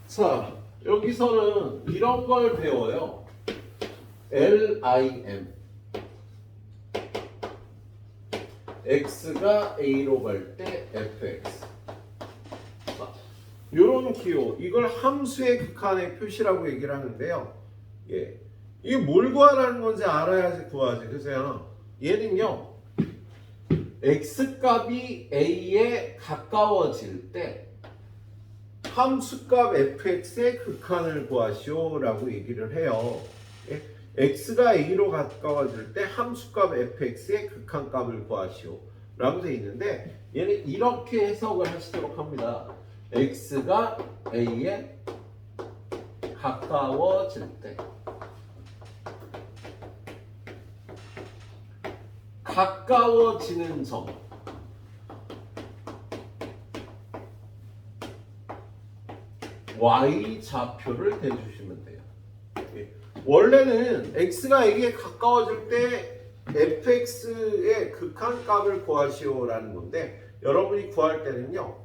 자, 여기서는 이런 걸 배워요. LIM. x가 a로 갈 때 fx. 자, 요런 기호, 이걸 함수의 극한의 표시라고 얘기를 하는데요. 예. 이게 뭘 구하라는 건지 알아야지 구하지. 그죠? 얘는요, x값이 a에 가까워질 때 함수값 fx의 극한을 구하시오 라고 얘기를 해요. 예? x가 a로 가까워질 때 함수값 fx의 극한값을 구하시오 라고 되어 있는데, 얘는 이렇게 해석을 하시도록 합니다. x가 a에 가까워질 때 가까워지는 점, y 좌표를 대주시면 돼요. 원래는 x가 a에 가까워질 때 fx의 극한값을 구하시오라는 건데, 여러분이 구할 때는요,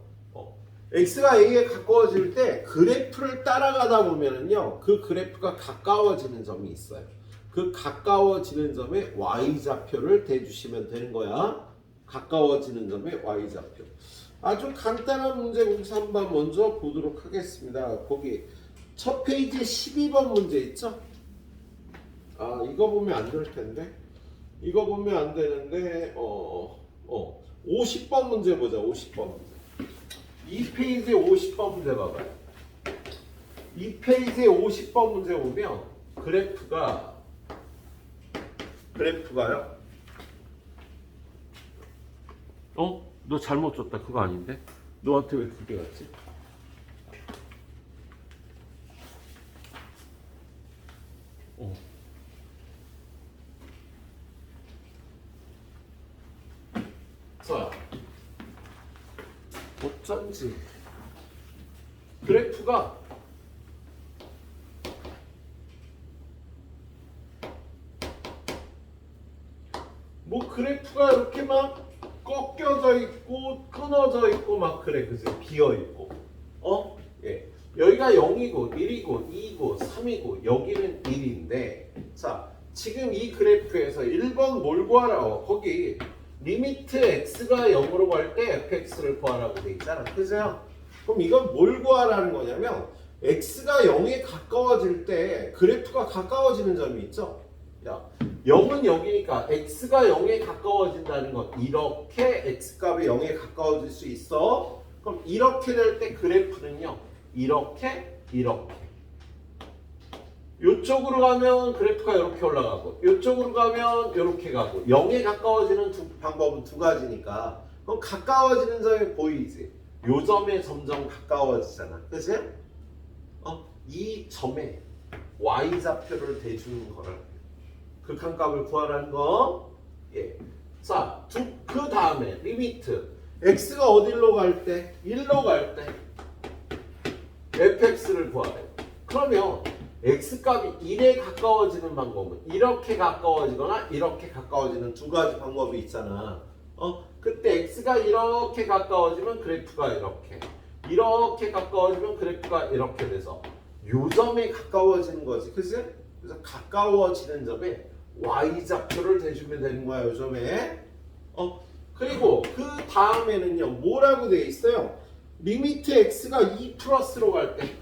x가 a에 가까워질 때 그래프를 따라가다 보면은요, 그 그래프가 가까워지는 점이 있어요. 그 가까워지는 점에 y좌표를 대주시면 되는 거야. 가까워지는 점에 y좌표. 아주 간단한 문제 공수 한번 먼저 보도록 하겠습니다. 거기 첫 페이지에 12번 문제 있죠? 아, 이거 보면 안 될 텐데. 이거 보면 안 되는데 50번 문제 보자. 50번 문제. 이 페이지에 50번 문제 봐봐요. 이 페이지에 50번 문제 보면 그래프가요. 너 잘못 줬다. 그거 아닌데? 너한테 왜 그게 갔지? 자, 어쩐지 그래프가 그래프가 이렇게 막 꺾여져 있고 끊어져 있고 막 그래. 그죠? 비어 있고. 예. 여기가 0이고 1이고 2이고 3이고 여기는 1인데, 자, 지금 이 그래프에서 1번 뭘 구하라고? 거기 리미트 x가 0으로 갈 때 fx를 구하라고 돼 있잖아. 그죠? 그럼 이건 뭘 구하라는 거냐면, x가 0에 가까워질 때 그래프가 가까워지는 점이 있죠? 야, 0은 여기니까 x가 0에 가까워진다는 건 이렇게 x값이 0에 가까워질 수 있어. 그럼 이렇게 될 때 그래프는요, 이렇게 이쪽으로 가면 그래프가 이렇게 올라가고, 이쪽으로 가면 이렇게 가고, 0에 가까워지는 방법은 두 가지니까, 그럼 가까워지는 점이 보이지? 요 점에 점점 가까워지잖아. 그치? 이 점에 y좌표를 대주는 거를 극한값을 구하라는 거. 예. 자, 그 다음에 리미트 x가 어디로 갈 때? 1로 갈 때 fx를 구하래요. 그러면 x값이 1에 가까워지는 방법은 이렇게 가까워지거나 이렇게 가까워지는 두 가지 방법이 있잖아. 그때 x가 이렇게 가까워지면 그래프가 이렇게 가까워지면 그래프가 이렇게 돼서 요 점에 가까워지는 거지. 그치? 그래서 가까워지는 점에 y좌표를 대주면 되는 거야. 요 점에. 그리고 그 다음에는요, 뭐라고 돼 있어요? 리미트 x가 2 플러스로 갈 때,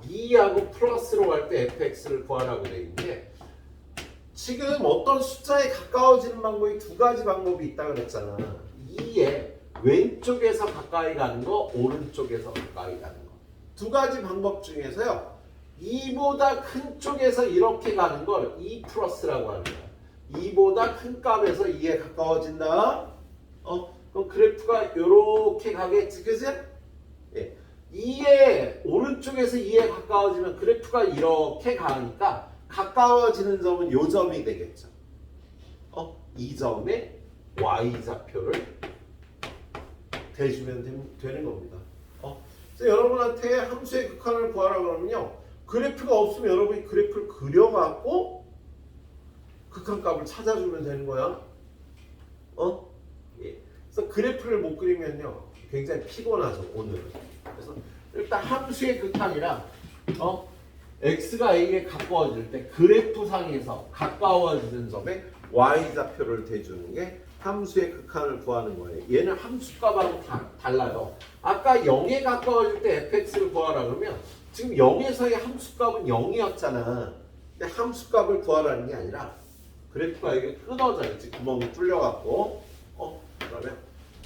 2하고 플러스로 갈 때 fx를 구하라고 돼 있는데, 지금 어떤 숫자에 가까워지는 방법이 두 가지 방법이 있다 그랬잖아. 2에 왼쪽에서 가까이 가는 거, 오른쪽에서 가까이 가는 거. 두 가지 방법 중에서요, 2보다 큰 쪽에서 이렇게 가는 걸 2 플러스라고 하는 거야. 2보다 큰 값에서 2에 가까워진다. 그럼 그래프가 이렇게 가겠지, 그지? 예. 2에 오른쪽에서 2에 가까워지면 그래프가 이렇게 가니까 가까워지는 점은 요 점이 되겠죠. 이 점에 y좌표를 대주면 되는 겁니다. 그래서 여러분한테 함수의 극한을 구하라 그러면요, 그래프가 없으면 여러분이 그래프를 그려갖고 극한값을 찾아주면 되는 거야. 예. 그래서 그래프를 못 그리면요, 굉장히 피곤하죠, 오늘은. 그래서 일단 함수의 극한이랑 x가 a에 가까워질 때 그래프상에서 가까워지는 점에 y좌표를 대주는 게 함수의 극한을 구하는 거예요. 얘는 함수값하고 달라요. 아까 0에 가까워질 때 fx를 구하라 그러면 지금 0에서의 함수값은 0이었잖아. 근데 함수값을 구하라는 게 아니라 그래프가 이게 끊어져 있지. 구멍이 뚫려갖고 그러면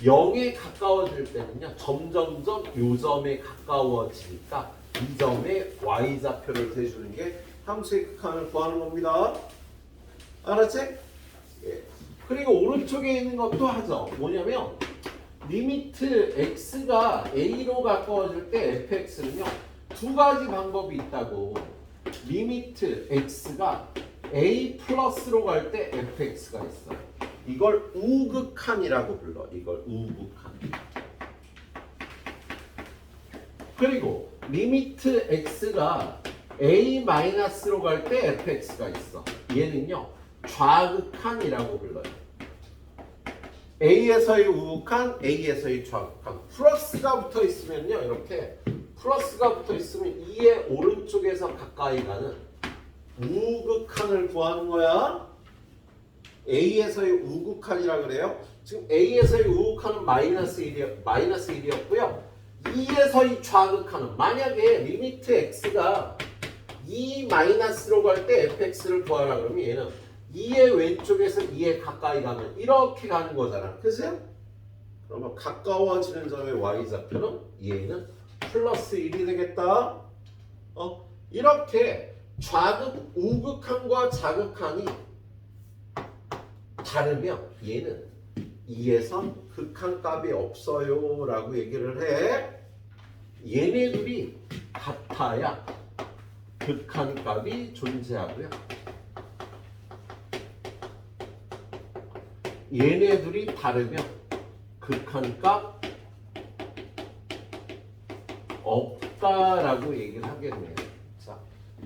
0에 가까워질 때는요. 점점점 요 점에 가까워지니까 이 점에 y좌표를 대주는 게 함수의 극한을 구하는 겁니다. 알았지? 예. 그리고 오른쪽에 있는 것도 하죠. 뭐냐면 리미트 x가 a로 가까워질 때 fx는요. 두 가지 방법이 있다고. 리미트 x가 a 플러스로 갈 때 fx가 있어. 이걸 우극한이라고 불러. 이걸 우극한. 그리고 리미트 x가 a 마이너스로 갈 때 fx가 있어. 얘는요 좌극한이라고 불러요. a에서의 우극한, a에서의 좌극한. 플러스가 붙어 있으면요 이렇게 플러스가 붙어 있으면 2의 오른쪽에서 가까이 가는 우극한을 구하는 거야. a에서의 우극한이라 그래요. 지금 a에서의 우극한은 마이너스 1이었고요. 2에서의 좌극한은 만약에 리미트 x가 2 마이너스로 갈 때 fx를 구하라 그러면 얘는 2의 왼쪽에서 2에 가까이 가면 이렇게 가는 거잖아. 그죠? 그러면 가까워지는 점의 y좌표는 얘는 플러스 1이 되겠다. 이렇게 우극한과 자극한이 다르면 얘는 2에선 극한값이 없어요 라고 얘기를 해. 얘네들이 같아야 극한값이 존재하고요. 얘네들이 다르면 극한값 없다라고 얘기를 하겠네요. 자,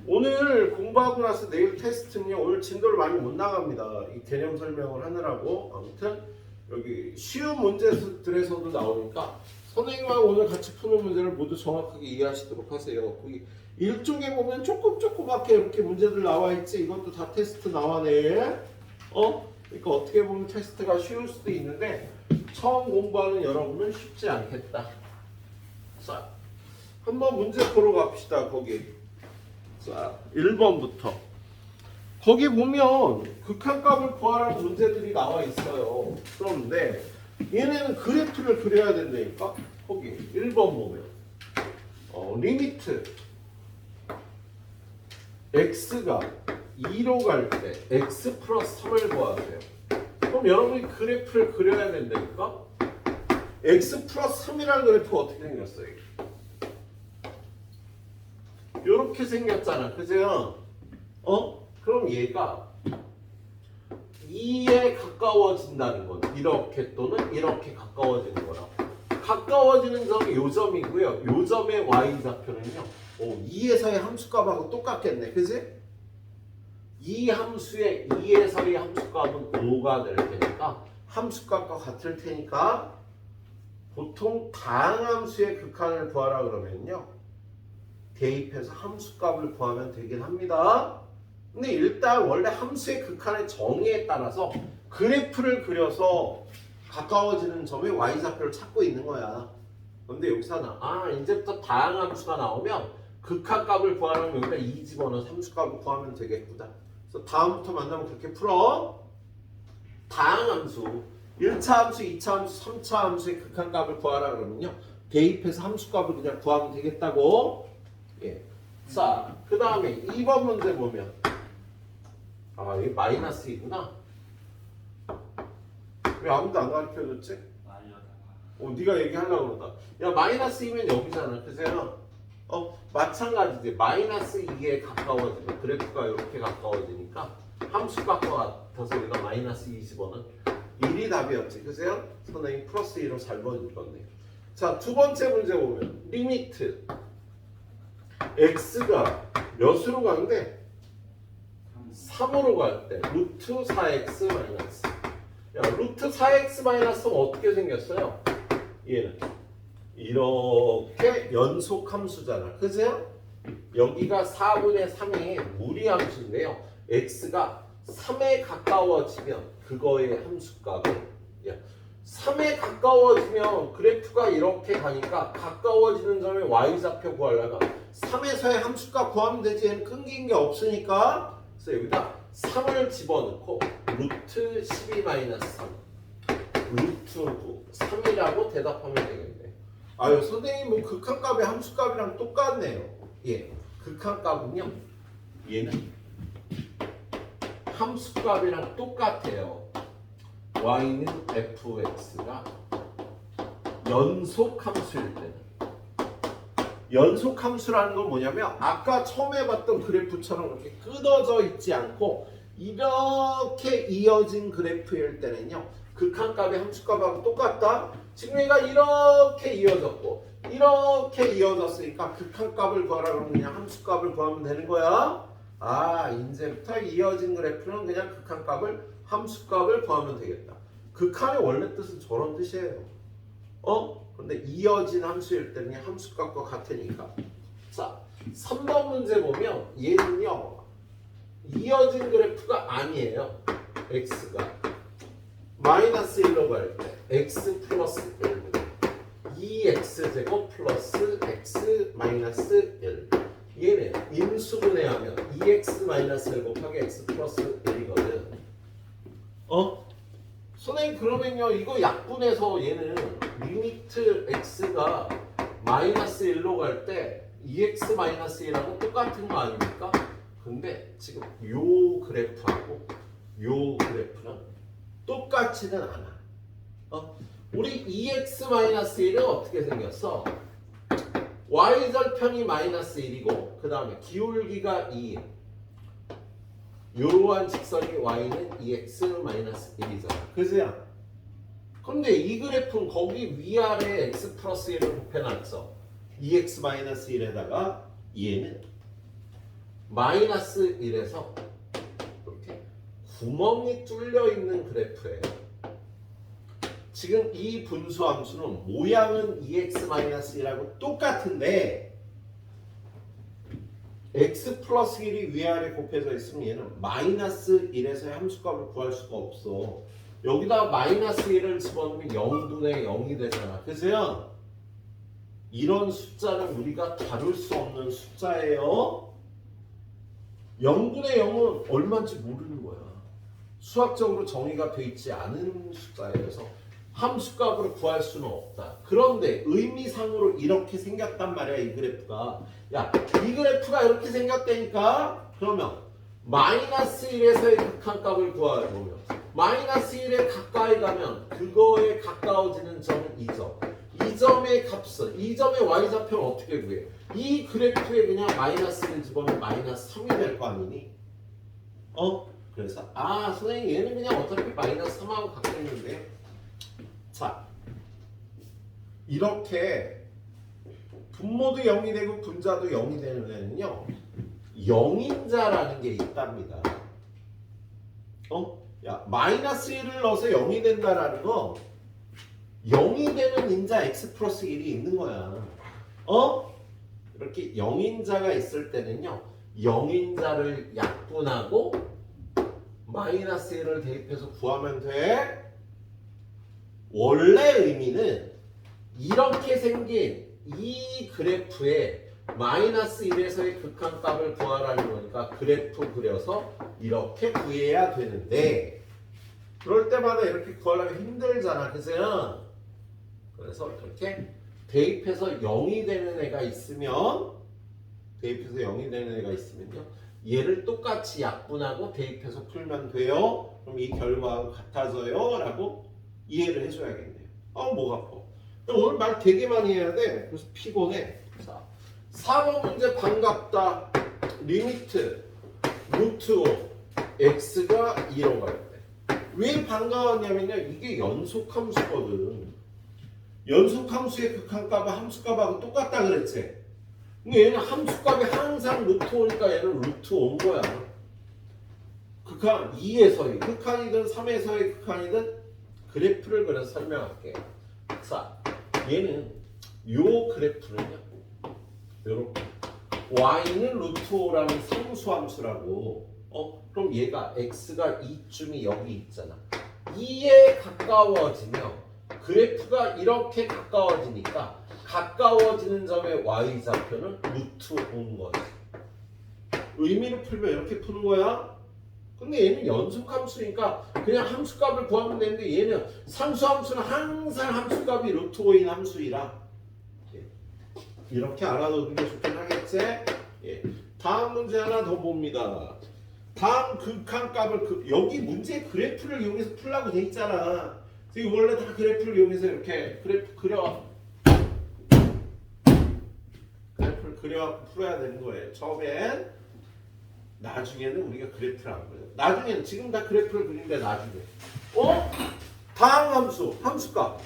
오늘 공부하고 나서 내일 테스트는요. 오늘 진도를 많이 못 나갑니다. 이 개념 설명을 하느라고. 아무튼 여기 쉬운 문제들에서도 나오니까 선생님하고 오늘 같이 푸는 문제를 모두 정확하게 이해하시도록 하세요. 거기 1쪽에 보면 조그맣게 이렇게 문제들 나와 있지. 이것도 다 테스트 나와내. 그러니까 어떻게 보면 테스트가 쉬울 수도 있는데 처음 공부하는 여러분은 쉽지 않겠다. 자, 한번 문제 보러 갑시다. 거기. 자, 1번부터. 거기 보면 극한값을 구하라는 문제들이 나와 있어요. 그런데 얘네는 그래프를 그려야 된다니까. 거기 1번 보면 리미트 x가 2로 갈 때 x 플러스 3을 구하세요. 그럼 여러분이 그래프를 그려야 된다니까. x 플러스 3이라는 그래프가 어떻게 생겼어요? 이렇게 생겼잖아. 그죠? 그럼 얘가 2에 가까워진다는 건 이렇게 또는 이렇게 가까워지는 거라. 가까워지는 점이 요 점이고요. 요 점의 y좌표는요. 2에서의 함수값하고 똑같겠네. 그지? 이 함수의 2에서의 함수값은 5가 될 테니까 함수값과 같을 테니까 보통 다항함수의 극한을 구하라 그러면요. 대입해서 함수값을 구하면 되긴 합니다. 근데 일단 원래 함수의 극한의 정의에 따라서 그래프를 그려서 가까워지는 점의 y좌표를 찾고 있는 거야. 근데 여기서는 이제부터 다항함수가 나오면 극한값을 구하려면 여기다 2 집어넣어서 함수값을 구하면 되겠구나. 그래서 다음부터 만나면 그렇게 풀어. 다항함수 1차 함수, 2차 함수, 3차 함수의 극한값을 구하라 그러면요. 대입해서 함수값을 그냥 구하면 되겠다고. 예. 자, 그 다음에 2번 문제 보면 이게 마이너스 2구나. 왜 아무도 안 가르쳐줬지? 네가 얘기하려고 그러다. 야, 마이너스 2면 여기잖아. 그죠? 마찬가지지. 마이너스 2에 가까워지면 그래프가 이렇게 가까워지니까 함수값과 같아서 우리가 마이너스 2 집어는 1이 답이었지. 그죠? 선생님 플러스 2로 잘 보여줄 건데. 자, 두 번째 문제 보면 리미트 x가 몇으로 가는데 3으로 갈 때 루트 4x 마이너스. 야, 루트 4x 마이너스는 어떻게 생겼어요? 얘는 이렇게 연속 함수잖아. 그죠? 여기가 4분의 3의 무리함수인데요. x가 3에 가까워지면 그거의 함수값은 3에 가까워지면 그래프가 이렇게 가니까 가까워지는 점에 y좌표 구하려면 3에서의 함수값 구하면 되지. 얘는 끊긴 게 없으니까. 그래서 여기다 3을 집어넣고 루트 12-3 루트 9 3이라고 대답하면 되겠네. 아유 선생님 뭐 극한값의 함수값이랑 똑같네요. 예, 극한값은요 얘는 함수값이랑 똑같아요. y는 fx가 연속함수일 때는, 연속함수라는 건 뭐냐면 아까 처음에 봤던 그래프처럼 이렇게 끊어져 있지 않고 이렇게 이어진 그래프일 때는요 극한값의 함수값하고 똑같다. 지금 얘가 이렇게 이어졌고 이렇게 이어졌으니까 극한값을 구하라 그러면 그냥 함수값을 구하면 되는 거야. 아, 이제부터 이어진 그래프는 그냥 극한값을 함수값을 구하면 되겠다. 극한의 원래 뜻은 저런 뜻이에요. 근데 이어진 함수일 때는 함수값과 같으니까. 자, 3번 문제 보면 얘는요 이어진 그래프가 아니에요. x가 마이너스 1로 갈 때 x 플러스 1 2x제곱 플러스 x 마이너스 1. 얘는 인수분해하면 2x 마이너스 1 곱하기 x 플러스 1이거든. 선생님 그러면요 이거 약분해서 얘는 리미트 x가 마이너스 1로 갈 때 2x 마이너스 1하고 똑같은 거 아닙니까? 근데 지금 요 그래프하고 요 그래프는 똑같지는 않아. 우리 2x 마이너스 1은 어떻게 생겼어? y절편이 마이너스 1이고 그 다음에 기울기가 2. 요러한 직선이 y는 2x 마이너스 1이잖아. 그죠? 근데 이 그래프는 거기 위아래 x 플러스 1을 곱해놨어. 2x 마이너스 1에다가 얘는 마이너스 1에서 이렇게 구멍이 뚫려 있는 그래프예요. 지금 이 분수함수는 모양은 2x-1하고 똑같은데 x 플러스 1이 위아래 곱해져 있으면 얘는 마이너스 1에서의 함수값을 구할 수가 없어. 여기다 마이너스 1을 집어넣으면 0분의 0이 되잖아. 그죠? 이런 숫자는 우리가 다룰 수 없는 숫자예요. 0분의 0은 얼마인지 모르는 거야. 수학적으로 정의가 돼 있지 않은 숫자여서 함수값으로 구할 수는 없다. 그런데 의미상으로 이렇게 생겼단 말이야. 이 그래프가. 야, 이 그래프가 이렇게 생겼다니까? 그러면 마이너스 1에서의 극한값을 구하려면 마이너스 1에 가까이 가면 그거에 가까워지는 점은 2점. 이 점의 값은, 이 점의 y좌표는 어떻게 구해? 이 그래프에 그냥 마이너스를 집어넣으면 마이너스 3이 될 거 아니니? 그래서 선생님 얘는 그냥 어차피 마이너스 3하고 같겠는데. 자, 이렇게 분모도 0이 되고 분자도 0이 되는 애는요 0인자라는 게 있답니다. 야, 마이너스 1을 넣어서 0이 된다라는 거 0이 되는 인자 x 플러스 1이 있는 거야. 이렇게 0인자가 있을 때는요 0인자를 약분하고 마이너스 1을 대입해서 구하면 돼. 원래 의미는 이렇게 생긴 이 그래프에 마이너스 1에서의 극한값을 구하라는 거니까 그래프 그려서 이렇게 구해야 되는데 그럴 때마다 이렇게 구하려면 힘들잖아. 그죠? 그래서 이렇게 대입해서 0이 되는 애가 있으면 요 얘를 똑같이 약분하고 대입해서 풀면 돼요. 그럼 이 결과하고 같아져요 라고 이해를 해줘야겠네요. 목 아파. 오늘 말 되게 많이 해야 돼. 그래서 피곤해. 자, 4번 문제 반갑다. 리미트 루트 5 x가 2로 갈 때. 왜 반가웠냐면요. 이게 연속함수거든. 연속함수의 극한값은 함수값하고 똑같다 그랬지. 근데 얘는 함수값이 항상 루트 5니까 얘는 루트 5인 거야. 극한 2에서의 극한이든 3에서의 극한이든 그래프를 그려서 설명할게. 자, 얘는 요 그래프는요. 요렇게 y는 루트 5라는 상수함수라고. 그럼 얘가 x가 2쯤이 여기 있잖아. 2에 가까워지면 그래프가 이렇게 가까워지니까 가까워지는 점의 y좌표는 루트 5인 거지. 의미를 풀면 이렇게 푸는 거야. 근데 얘는 연속함수니까 그냥 함수값을 구하면 되는데 얘는 상수함수는 항상 함수값이 루트 5인 함수이라 이렇게 알아두는 게 좋긴 하겠지? 예. 다음 문제 하나 더 봅니다. 다음 극한값을 여기 문제 그래프를 이용해서 풀라고 돼 있잖아. 지금 원래 다 그래프를 이용해서 이렇게 그래프를 그려갖고 풀어야 되는 거예요. 처음엔. 나중에는 우리가 그래프를 안 그려요. 나중에는 지금 다 그래프를 그리는데 나중에 다항 함수 함수값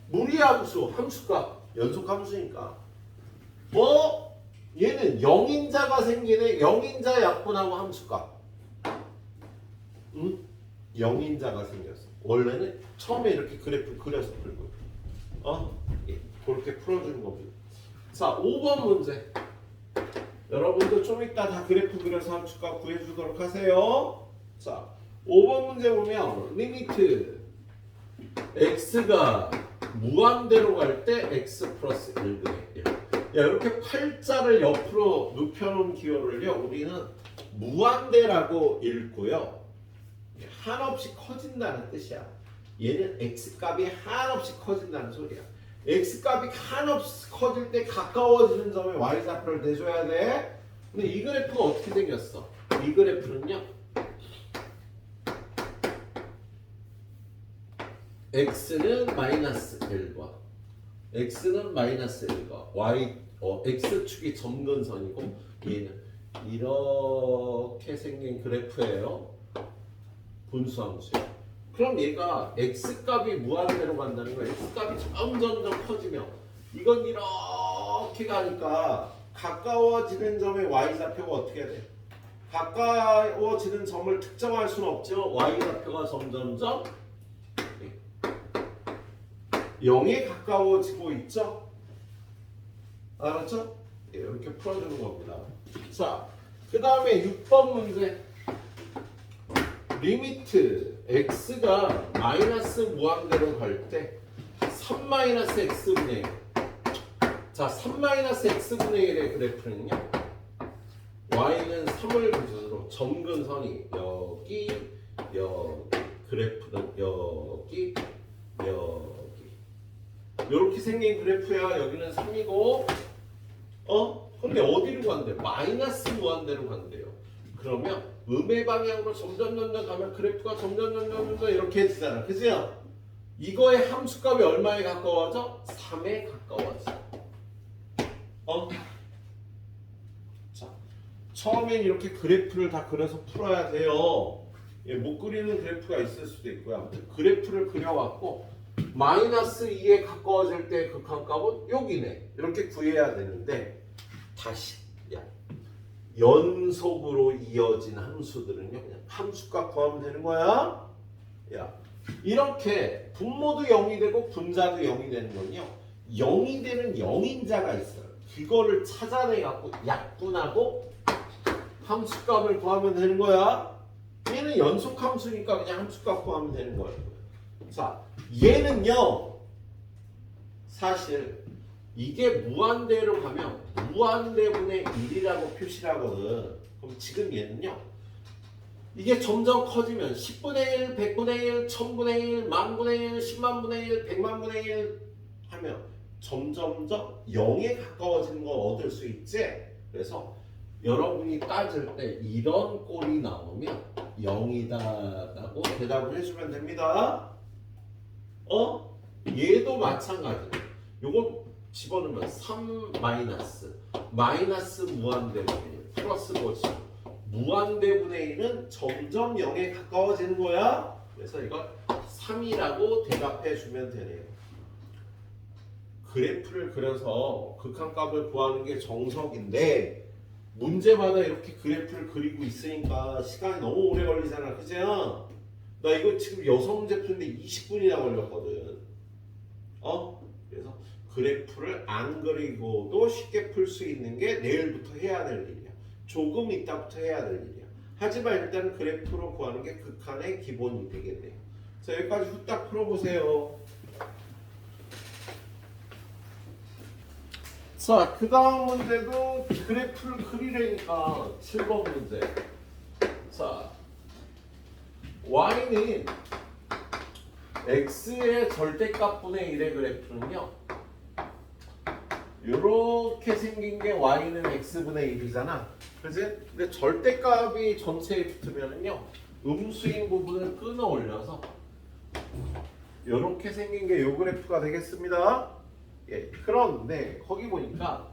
무리함수 함수값 연속함수니까 얘는 0인자가 생기네. 0인자 약분하고 함수값 0인자가 생겼어. 원래는 처음에 이렇게 그래프 그려서 풀고 예, 그렇게 풀어주는 겁니다. 자 5번 문제 여러분도 좀 이따 다 그래프 그려서 함수값 구해주도록 하세요. 자 5번 문제 보면 리미트 x가 무한대로 갈 때 x 플러스 1분의 1. 이렇게 팔자를 옆으로 눕혀놓은 기호를요 우리는 무한대라고 읽고요 한없이 커진다는 뜻이야. 얘는 x값이 한없이 커진다는 소리야. x값이 한없이 커질 때 가까워지는 점에 y좌표를 대줘야 돼. 근데 이 그래프가 어떻게 생겼어? 이 그래프는요 x는 마이너스 1과 x는 마이너스 1과 x축이 점근선이고 얘는 이렇게 생긴 그래프예요. 분수함수예요. 그럼 얘가 x값이 무한대로 간다는 거야. x값이 점점 커지면 이건 이렇게 가니까 가까워지는 점의 y좌표가 어떻게 돼? 가까워지는 점을 특정할 수는 없죠. y좌표가 점점점 0에 가까워지고 있죠? 알았죠? 예, 이렇게 풀어주는 겁니다. 자, 그 다음에 6번 문제. 리미트 x가 마이너스 무한대로 갈 때 3 마이너스 x분의 1. 자, 3 마이너스 x분의 1의 그래프는요. y는 3을 기준으로 점근선이 여기, 그래프는 여기. 이렇게 생긴 그래프야. 여기는 3이고 근데 어디로 간대? 마이너스 무한대로 간대요. 그러면 음의 방향으로 점점 가면 그래프가 점점 이렇게 해지잖아. 그죠? 이거의 함수값이 얼마에 가까워져? 3에 가까워져. 자, 처음엔 이렇게 그래프를 다 그려서 풀어야 돼요. 예, 못 그리는 그래프가 있을 수도 있고요. 아무튼 그래프를 그려갖고 마이너스 2에 가까워질 때 극한값은 여기네. 이렇게 구해야 되는데 다시 연속으로 이어진 함수들은요 그냥 함수값 구하면 되는 거야. 이렇게 분모도 0이 되고 분자도 0이 되는 건요 0이 되는 0인자가 있어요. 그거를 찾아내 갖고 약분하고 함수값을 구하면 되는 거야. 얘는 연속 함수니까 그냥 함수값 구하면 되는 거예요. 자, 얘는요 사실 이게 무한대로 가면 무한대분의 1이라고 표시를 하거든. 그럼 지금 얘는요 이게 점점 커지면 10분의 1, 100분의 1, 1000분의 1, 만분의 1, 10만분의 1, 100만분의 1 하면 점점점 0에 가까워지는 걸 얻을 수 있지. 그래서 여러분이 따질 때 이런 꼴이 나오면 0이다라고 대답을 해주면 됩니다. 얘도 마찬가지예요. 요건 집어넣으면 3 마이너스 무한대분의 1 플러스 거지. 무한대분의 1은 점점 0에 가까워지는 거야. 그래서 이걸 3이라고 대답해 주면 되네요. 그래프를 그려서 극한값을 구하는 게 정석인데 문제마다 이렇게 그래프를 그리고 있으니까 시간이 너무 오래 걸리잖아. 그죠? 나 이거 지금 6문제 푸는데 20분이나 걸렸거든. 그래서 그래프를 안 그리고도 쉽게 풀 수 있는 게 내일부터 해야 될 일이야. 조금 이따부터 해야 될 일이야. 하지만 일단 그래프로 구하는 게 극한의 기본이 되겠네요. 자, 여기까지 후딱 풀어보세요. 자, 그 다음 문제도 그래프를 그리려니까 7번 문제. 자, y는 x의 절대값분의 1의 그래프는요, 이렇게 생긴 게 y는 x분의 1이잖아. 그지? 근데 절대값이 전체에 붙으면은요, 음수인 부분을 끊어 올려서 이렇게 생긴 게 이 그래프가 되겠습니다. 예, 그런데 거기 보니까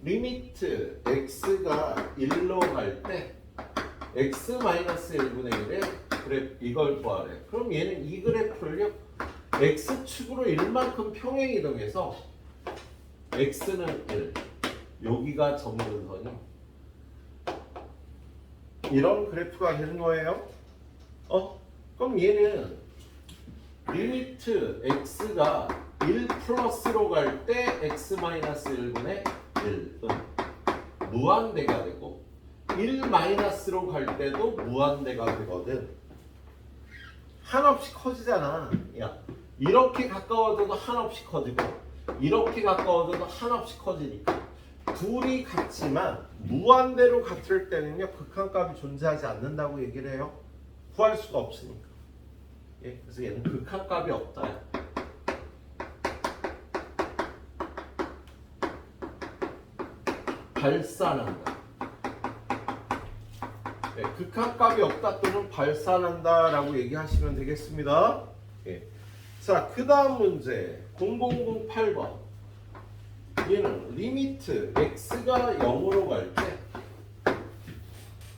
리미트 x가 1로 갈 때 x-1분의 1의 그래프 이걸 구하래. 그럼 얘는 이 그래프를요, x축으로 1만큼 평행 이동해서 x는 1, 여기가 점근선이 이런 그래프가 되는 거예요. 그럼 얘는 리미트 x가 1 플러스로 갈 때 x-1분의 1은 무한대가 되고 1 마이너스로 갈 때도 무한대가 되거든. 한없이 커지잖아. 야, 이렇게 가까워져도 한없이 커지고 이렇게 가까워져도 한없이 커지니까 둘이 같지만 무한대로 같을 때는요, 극한값이 존재하지 않는다고 얘기를 해요. 구할 수가 없으니까. 예, 그래서 얘는 극한값이 없다. 발산한다. 예, 극한값이 없다 또는 발산한다라고 얘기하시면 되겠습니다. 예. 자, 그 다음 문제 0008번. 얘는 리미트 x가 0으로 갈 때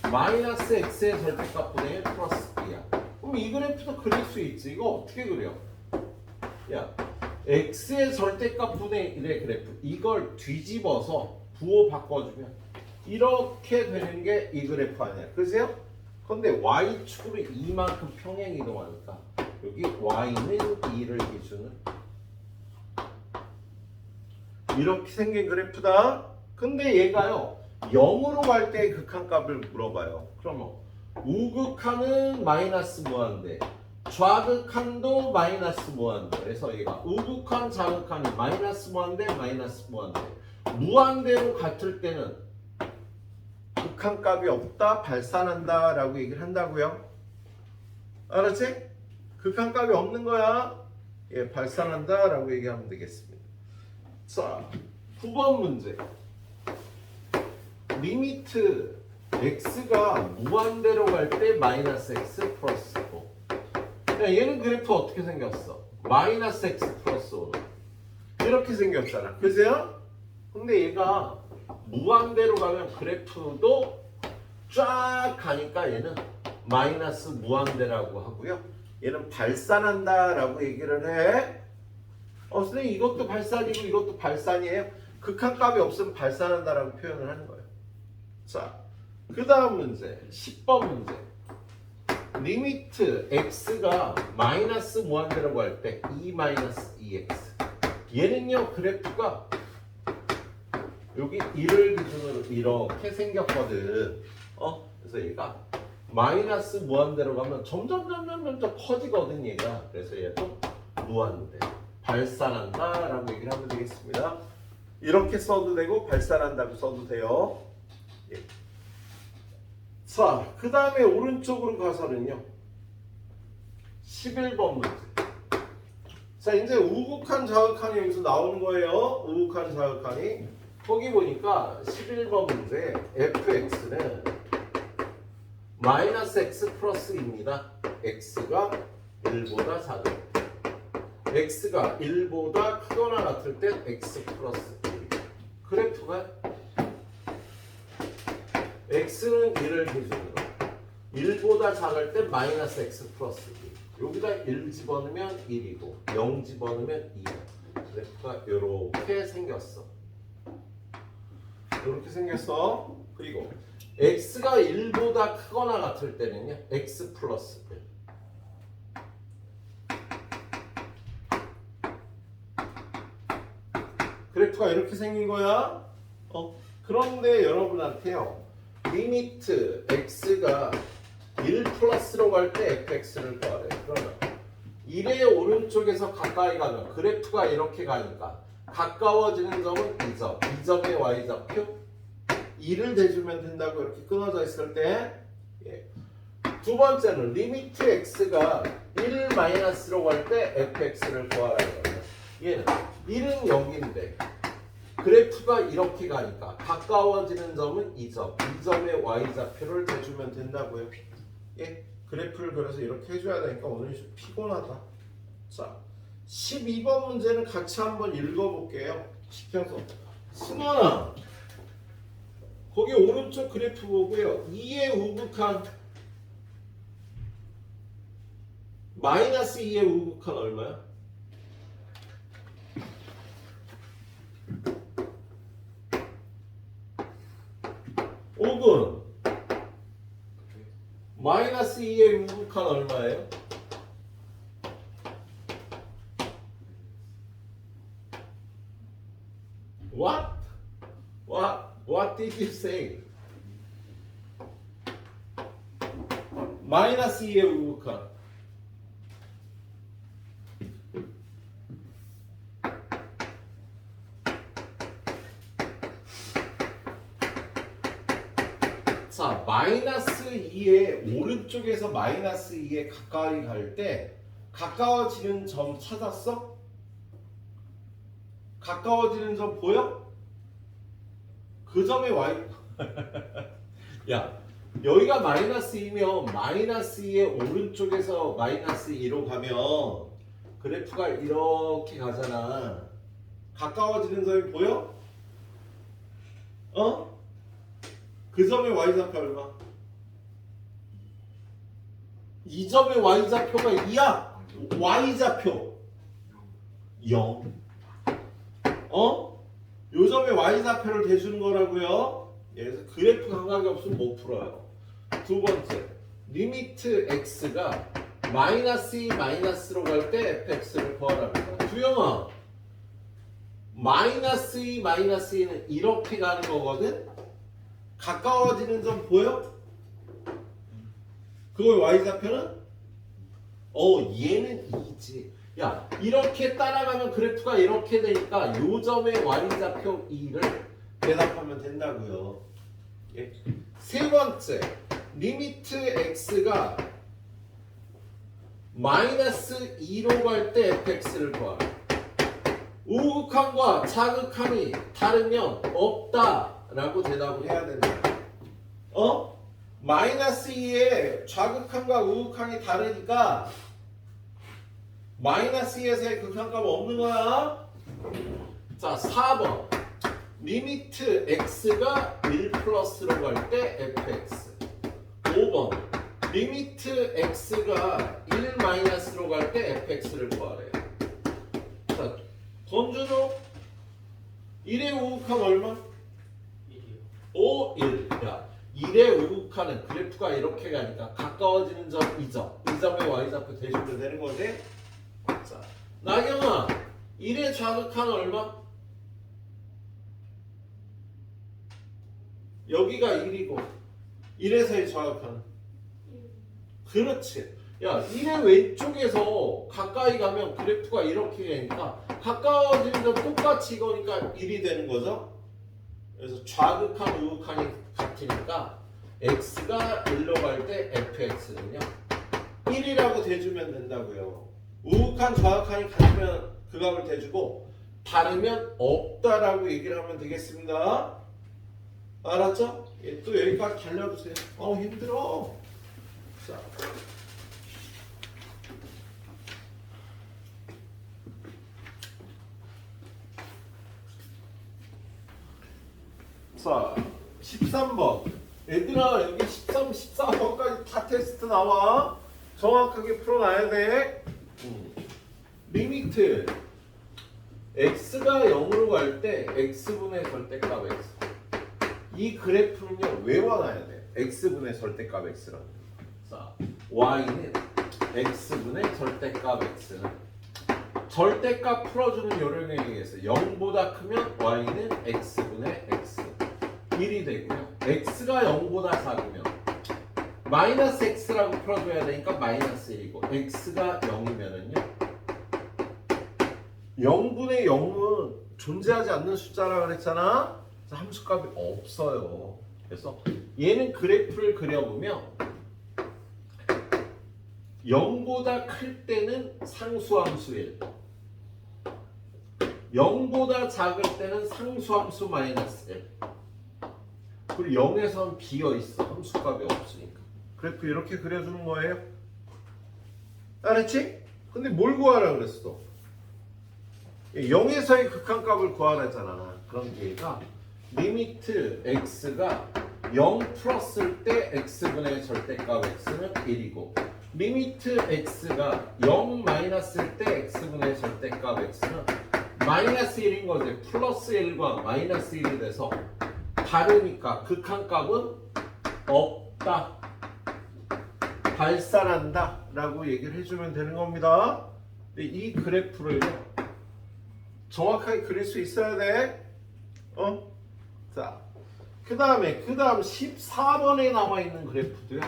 마이너스 x의 절대값분의 1 플러스 b야. 그럼 이 그래프도 그릴 수 있지. 이거 어떻게 그려? 야, x의 절대값분의 1의 그래프 이걸 뒤집어서 부호 바꿔주면 이렇게 되는 게 이 그래프 아니야. 그러세요? 근데 y축으로 이만큼 평행 이동하니까 여기 y는 2를 기준으로 이렇게 생긴 그래프다. 근데 얘가요 0으로 갈 때 극한값을 물어봐요. 그러면 우극한은 마이너스 무한대, 좌극한도 마이너스 무한대. 그래서 얘가 우극한, 좌극한이 마이너스 무한대, 마이너스 무한대. 무한대로 같을 때는 극한값이 없다, 발산한다 라고 얘기를 한다고요. 알았지? 극한값이 없는 거야. 예, 발산한다 라고 얘기하면 되겠습니다. 자, 9번 문제. 리미트 x가 무한대로 갈 때 마이너스 x 플러스 5. 얘는 그래프 어떻게 생겼어? 마이너스 x 플러스 5. 이렇게 생겼잖아. 그죠? 근데 얘가 무한대로 가면 그래프도 쫙 가니까 얘는 마이너스 무한대라고 하고요. 얘는 발산한다라고 얘기를 해. 선생님 이것도 발산이고 이것도 발산이에요. 극한값이 없으면 발산한다라고 표현을 하는 거예요. 자, 그 다음 문제 10번 문제. 리미트 x가 마이너스 무한대로 갈 때 2 마이너스 2x. 얘는요 그래프가 여기 1을 기준으로 이렇게 생겼거든. 그래서 얘가 마이너스 무한대로 가면 점점 커지거든 얘가. 그래서 얘도 무한대. 발산한다 라고 얘기를 하면 되겠습니다. 이렇게 써도 되고 발산한다고 써도 돼요. 예. 자, 그 다음에 오른쪽으로 가서는요 11번 문제. 자, 이제 우극한 좌극한이 여기서 나오는 거예요. 우극한 좌극한이. 거기 보니까 11번 문제 fx는 마이너스 x 플러스입니다. x가 1보다 작을 때. x가 1보다 크거나 같을 때 x 플러스 1. 그래프가 x는 1을 기준으로 1보다 작을 때 마이너스 x 플러스 1. 여기다 1 집어넣으면 1이고 0 집어넣으면 2. 그래프가 이렇게 생겼어. 이렇게 생겼어. 그리고 x가 1보다 크거나 같을 때는요 x 플러스 1. 그래프가 이렇게 생긴 거야. 그런데 여러분한테요. 리미트 x가 1 플러스로 갈 때 fx를 구하래. 그러면 1의 오른쪽에서 가까이 가면 그래프가 이렇게 가니까 가까워지는 점은 이 점, 이 점의 y좌표 2를 대주면 된다고 이렇게 끊어져 있을 때 예. 두 번째는 리미트 x가 1 마이너스로 갈 때 fx를 구하라는 거예요. 얘는 1은 0인데 그래프가 이렇게 가니까 가까워지는 점은 이 점, 이 점의 y좌표를 대주면 된다고요. 예, 그래프를 그려서 이렇게 해줘야 되니까 오늘 좀 피곤하다. 자, 12번 문제는 같이 한번 읽어볼게요. 시켜서. 승원아, 거기 오른쪽 그래프 보고요. 2의 우극한 마이너스 2의 우극한 얼마야? 5분 마이너스 2의 우극한 얼마예요? What? What did you say? 마이너스 2의 우극한 자, 마이너스 2의 오른쪽에서 마이너스 2에 가까이 갈 때 가까워지는 점 찾았어? 가까워지는 점 보여? 그 점의 y 야, 여기가 마이너스 2면 마이너스 2의 오른쪽에서 마이너스 2로 가면 그래프가 이렇게 가잖아. 가까워지는 점이 보여? 그 점의 y좌표 얼마? 이 점의 y좌표가 2야. y좌표 0. 요 점의 y좌표를 대주는 거라고요. 그래서 그래프 감각이 없으면 못 풀어요. 두 번째, 리미트 x가 마이너스 2 마이너스로 갈 때 fx를 구하랍니다. 주영아, 마이너스 2 마이너스 2는 이렇게 가는 거거든. 가까워지는 점 보여? 그걸 y좌표는? 얘는 2지. 야, 이렇게 따라가면 그래프가 이렇게 되니까 요 점의 y좌표 2를 대답하면 된다고요. 예. 세 번째, 리미트 x가 마이너스 2로 갈 때 fx를 구하라. 우극한과 자극한이 다르면 없다라고 대답을 해야 된다. 마이너스 2의 좌극한과 우극한이 다르니까 마이너스 2에서의 극한값 없는 거야. 자, 4번. 리미트 x가 1 플러스로 갈 때 fx. 5번. 리미트 x가 1 마이너스로 갈 때 fx를 구하래요. 자, 권준호 1의 우극한 얼마? 5, 1. 야, 1의 우극한은 그래프가 이렇게 가니까 가까워지는 점 2점. 2점의 y좌표 대주면 되는 거지? 자, 나경아 1의 좌극한 얼마? 여기가 1이고 1에서의 좌극한 그렇지. 야, 1의 왼쪽에서 가까이 가면 그래프가 이렇게 되니까 가까워지는 점 똑같이 이거니까 1이 되는 거죠. 그래서 좌극한 우극한이 같으니까 x가 1로 갈 때 fx는요 1이라고 대주면 된다고요. 우극한 좌극한이 같으면 그 값을 대주고 다르면 없다라고 얘기를 하면 되겠습니다. 알았죠? 예, 또 여기까지 달려주세요. 힘들어. 자. 자, 13번. 얘들아, 여기 13, 14번까지 다 테스트 나와. 정확하게 풀어놔야 돼. 리미트 x가 0으로 갈 때 x분의 절대값 x. 이 그래프는요, 외워놔야 돼. x분의 절대값 x라는 거. 자, y는 x분의 절대값 x는 절대값 풀어주는 요령에 의해서 0보다 크면 y는 x분의 x 1이 되고요. x가 0보다 작으면 마이너스 x라고 풀어줘야 되니까 마이너스 1이고 x가 0이면은요 0분의 0은 존재하지 않는 숫자라 그랬잖아. 함수값이 없어요. 그래서 얘는 그래프를 그려보면 0보다 클 때는 상수함수 1, 0보다 작을 때는 상수함수 마이너스 1, 그리고 0에서는 비어있어. 함수값이 없으니까. 그래프 이렇게 그려주는 거예요. 알았지? 근데 뭘 구하라 그랬어? 0에서의 극한값을 구하라잖아. 그럼 얘가 리미트 x가 0 플러스일 때 x분의 절대값 x는 1이고 리미트 x가 0 마이너스일 때 x분의 절대값 x는 마이너스 1인 거지. 플러스 1과 마이너스 1이 돼서 다르니까 극한값은 없다, 발산한다 라고 얘기를 해주면 되는 겁니다. 근데 이 그래프를요 정확하게 그릴 수 있어야 돼. 자, 그 다음 14번에 나와 있는 그래프도요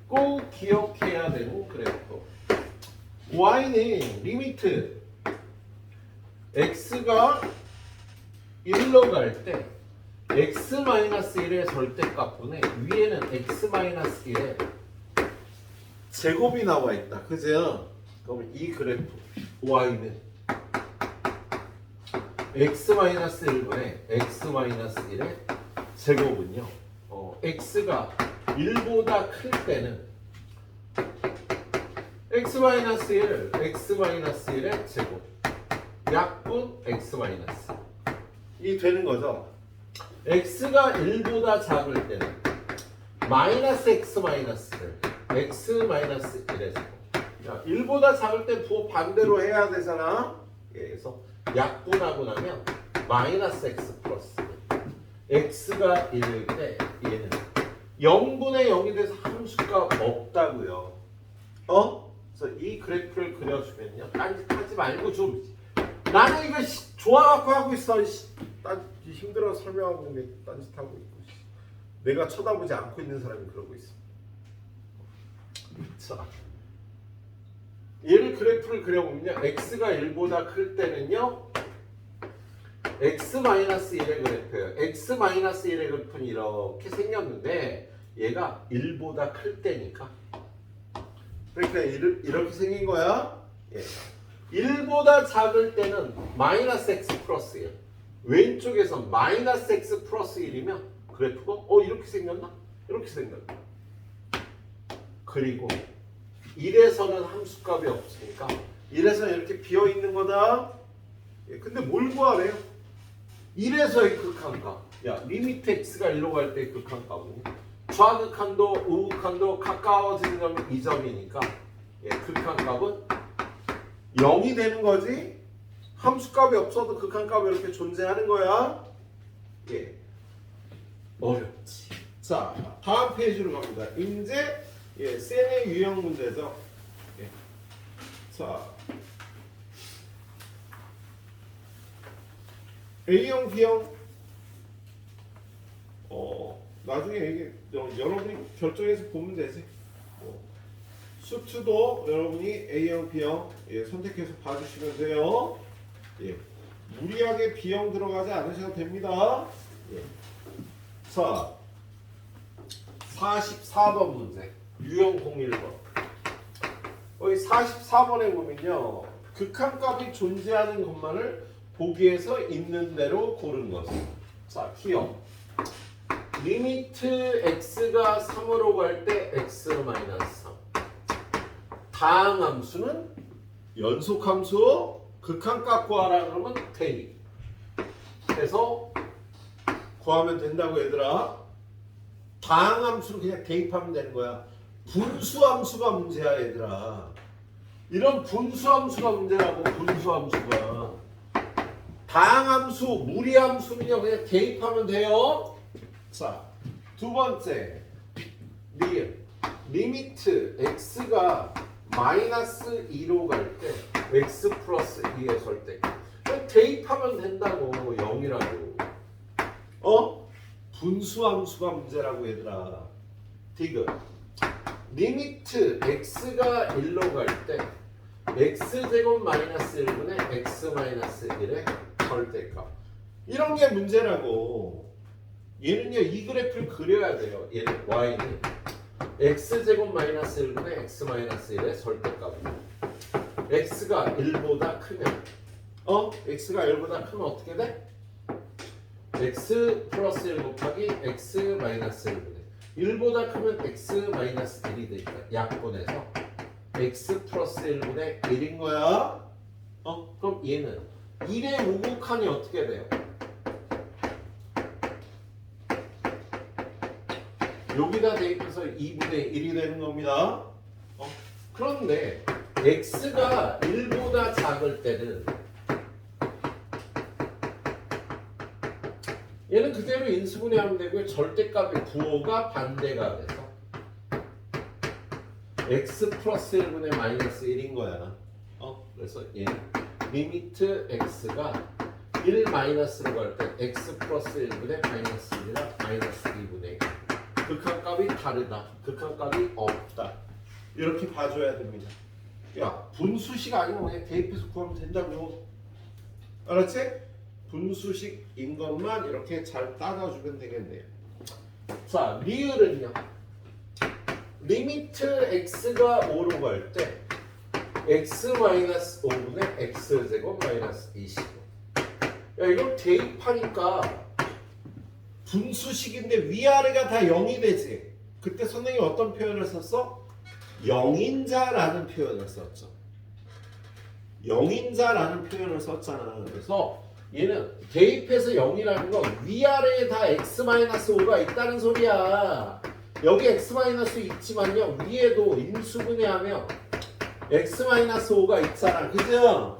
꼭 기억해야 되는 그래프. y는 리미트 x가 1로 갈 때 x-1의 절대값분에 위에는 x-1의 제곱이 나와 있다. 그죠? 그러면 이 그래프 y는 x-1분의 x-1의 제곱은요 x가 1보다 클 때는 x-1, x-1의 제곱 약분 x- 이 되는 거죠. x가 1보다 작을 때는 마이너스 x-를 x-1의 제곱. 1보다 작을 때 반대로 해야 되잖아. 그래서 약분하고 나면 마이너스 x 플러스 x가 1일 때 얘는 0분의 0이 돼서 함수가 없다고요. 그래서 이 그래프를 그려주면요 딴짓하지 말고 좀 나는 이거 좋아갖고 하고 있어. 힘들어서 설명하고 있는데 딴짓하고 있고 내가 쳐다보지 않고 있는 사람이 그러고 있어. 자, 얘를 그래프를 그려보면요 x가 1보다 클 때는요 x-1의 그래프예요. x-1의 그래프는 이렇게 생겼는데 얘가 1보다 클 때니까 그러니까 이렇게 생긴 거야. 1보다 작을 때는 마이너스 x 플러스 1, 왼쪽에서 마이너스 x 플러스 1이면 그래프가 이렇게 생겼나? 이렇게 생겼나? 그리고 1에서는 함수값이 없으니까 1에서는 이렇게 비어있는 거다. 근데 뭘 구하래요? 1에서의 극한값. 리미트 x가 1로 갈 때 극한값은 좌극한도 우극한도 가까워지는 점이 2점이니까 극한값은 0이 되는 거지. 함수값이 없어도 극한값이 이렇게 존재하는 거야. 어렵지. 자, 다음 페이지로 갑니다. 이제 셀의 유형 문제죠. 자, A형, B형 나중에 이게 여러분이 결정해서 보면 되지. 수트도 여러분이 A형, B형 선택해서 봐주시면 돼요. 무리하게 B형 들어가지 않으셔도 됩니다. 자, 44번 문제 유형 01번. 여기 44번에 보면요 극한값이 존재하는 것만을 보기에서 있는 대로 고른 것은. 자, T형 리미트 x가 3으로 갈 때 x-3 다항함수는 연속함수 극한값 구하라 그러면 대입 해서 구하면 된다고 얘들아. 다항함수를 그냥 대입하면 되는 거야. 분수함수가 문제야 얘들아. 이런 분수함수가 문제라고. 분수함수가 다항함수 무리함수는요 그냥 대입하면 돼요. 자, 두 번째 리미트 x가 마이너스 2로 갈 때 x 플러스 2의 절대값. 대입하면 된다고 0이라고. 분수함수가 문제라고 얘들아. 디귿. 리미트 x가 1로 갈 때 x제곱 마이너스 1분의 x 마이너스 1의 절대값. 이런 게 문제라고. 얘는요 이 그래프를 그려야 돼요. 얘는 y는 x제곱 마이너스 1분의 x 마이너스 1의 절대값이에요. x가 1보다 크면 x가 1보다 크면 어떻게 돼? x 플러스 1 곱하기 x 마이너스 1분의 1보다 크면 x 마이너스 1이 되니까 약분해서 x 플러스 1분의 1인 거야. 그럼 얘는 1의 우극한이 어떻게 돼요? 여기다 대입해서 2분의 1이 되는 겁니다. 그런데 x가 1보다 작을 때는 얘는 그대로 인수분해하면 되고요. 절대값의 부호가 반대가 돼서 x 플러스 1분의 마이너스 1인 거야. 그래서 얘는 리미트 x가 1 마이너스로 갈 때 x 플러스 1분의 마이너스 1이라 마이너스 2분의 1. 극한값이 다르다. 극한값이 없다. 이렇게 봐줘야 됩니다. 야, 분수식 아니면 그냥 대입해서 구하면 된다고. 알았지? 분수식인 것만 이렇게 잘 따라주면 되겠네요. 자, 리을은요. 리미트 x가 5로 갈 때 x 마이너스 5분의 x제곱 마이너스 25. 야, 이걸 대입하니까 분수식인데 위아래가 다 0이 되지. 그때 선생님이 어떤 표현을 썼어? 영인자라는 표현을 썼죠. 영인자라는 표현을 썼잖아. 그래서 얘는 대입해서 0이라는 건 위아래에 다 x-5가 있다는 소리야. 여기 x-5 있지만요. 위에도 인수분해하면 x-5가 있잖아. 그죠?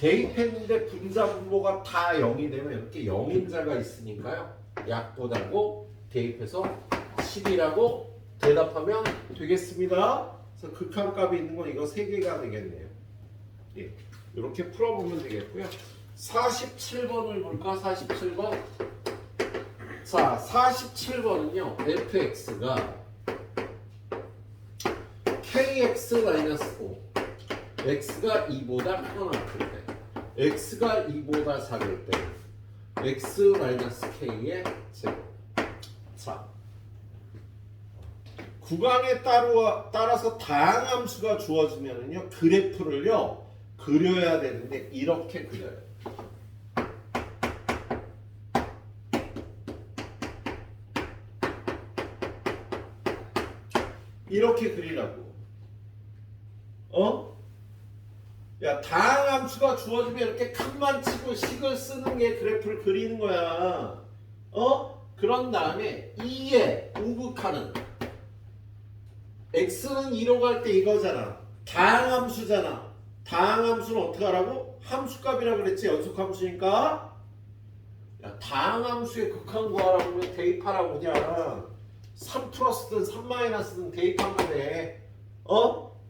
대입했는데 분자분모가 다 0이 되면 이렇게 영인자가 있으니까요. 약보다고 대입해서 10이라고 대답하면 되겠습니다. 그래서 극한값이 있는 건 이거 3개가 되겠네요. 예, 이렇게 풀어보면 되겠고요. 47번을 볼까? 47번. 자, 47번은요. fx가 kx-5 x가 2보다 크거나 같을 때 x가 2보다 작을 때 x-k의 제곱. 자, 구간에 따라서 다양한 함수가 주어지면은요 그래프를요 그려야 되는데 이렇게 그려요. 이렇게 그리라고. 야, 다양한 함수가 주어지면 이렇게 칸만 치고 식을 쓰는 게 그래프를 그리는 거야. 그런 다음에 2의 우극하는 x는 2로 갈 때 이거잖아. 다양함수잖아. 다양함수는 어떻게 하라고? 함수값이라 그랬지. 연속함수니까. 야, 다양함수의 극한 구하라고 하면 대입하라고 그냥. 3 플러스든 3 마이너스든 대입하면 돼.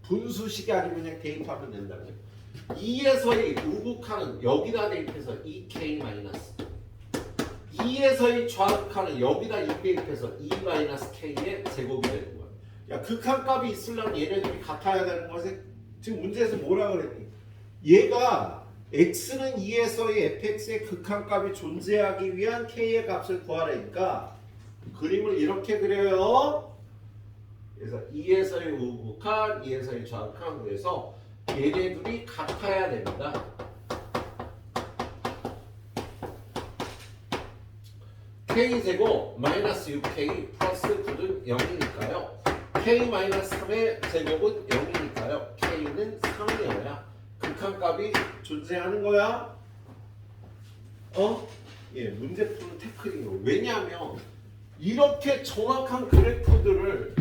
분수식이 아니면 그냥 대입하면 된다고요. 2에서의 우극하는 여기다 대입해서 2k 마이너스. 2에서의 좌극하는 여기다 2 대입해서 2 마이너스 k의 제곱이 되는 거야. 야, 극한값이 있으려면 얘네들이 같아야 되는 거지. 지금 문제에서 뭐라 그랬니? 얘가 x는 2에서의 fx의 극한값이 존재하기 위한 k의 값을 구하라니까 그림을 이렇게 그려요. 그래서 2에서의 우극한, 2에서의 좌극한. 그래서 얘네들이 같아야 됩니다. k제곱 마이너스 6k 플러스 9는 0이니까요. k 마이너스 3의 제곱은 0이니까요. k는 3이어야 극한값이 존재하는 거야. 예, 문제 푸는 테크닉이에요. 왜냐하면 이렇게 정확한 그래프들을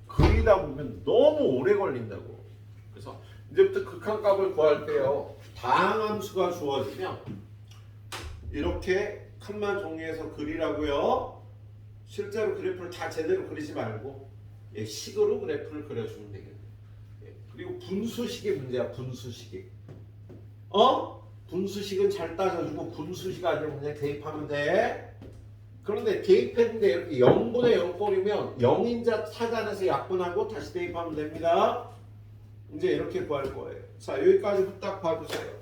그리다 보면 너무 오래 걸린다고. 그래서 이제부터 극한값을 구할 때요. 다항함수가 주어지면 이렇게 칸만 정리해서 그리라고요. 실제로 그래프를 다 제대로 그리지 말고 예, 식으로 그래프를 그려주면 되겠네. 예, 그리고 분수식의 문제야. 분수식이. 분수식은 잘 따져주고 분수식 아니면 그냥 대입하면 돼. 그런데 대입했는데 이렇게 0분의 0꼴이면 0인자 찾아내서 약분하고 다시 대입하면 됩니다. 이제 이렇게 구할 거예요. 자, 여기까지 후딱 봐주세요.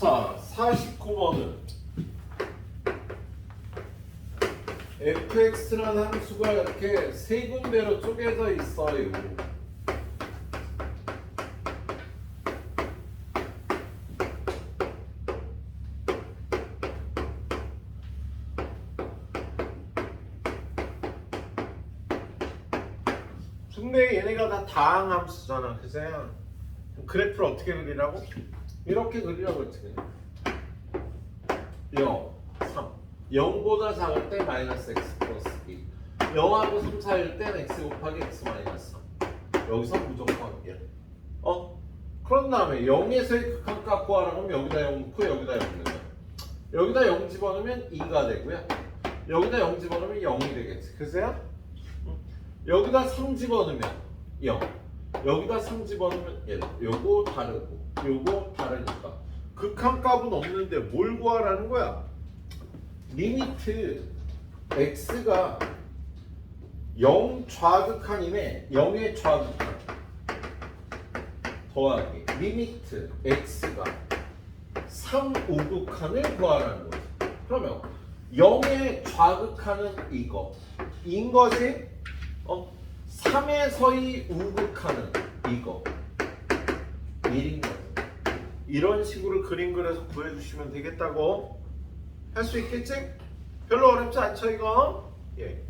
자, 49번은 fx라는 함수가 이렇게 세 군데로 쪼개져 있어요. 근데 얘네가 다 다항함수잖아. 그죠? 그래프를 어떻게 그리라고? 이렇게 그리라고 했지. 0, 3. 0보다 작을 때 마이너스 x 플러스 b. 0하고 3 사이일 땐 x 곱하기 x 마이너스 3. 여기서 무조건 1. 그런 다음에 0에서의 극한값 구하라고 하면 여기다 0 넣고 여기다 0 넣으면 여기다 0 집어넣으면 2가 되고요. 여기다 0 집어넣으면 0이 되겠지. 그죠? 여기다 3 집어넣으면 0. 여기다 3 집어넣으면 1. 요거 다르고 요거 다르니까 극한값은 없는데 뭘 구하라는 거야? 리미트 x가 0 좌극한이네. 0의 좌극한 더하기 리미트 x가 3 우극한을 구하라는 거지. 그러면 0의 좌극한은 이거 인 것이 3에서의 우극한은 이거 1인 거지. 이런 식으로 그림 그려서 구해주시면 되겠다고. 할 수 있겠지? 별로 어렵지 않죠 이거? 예.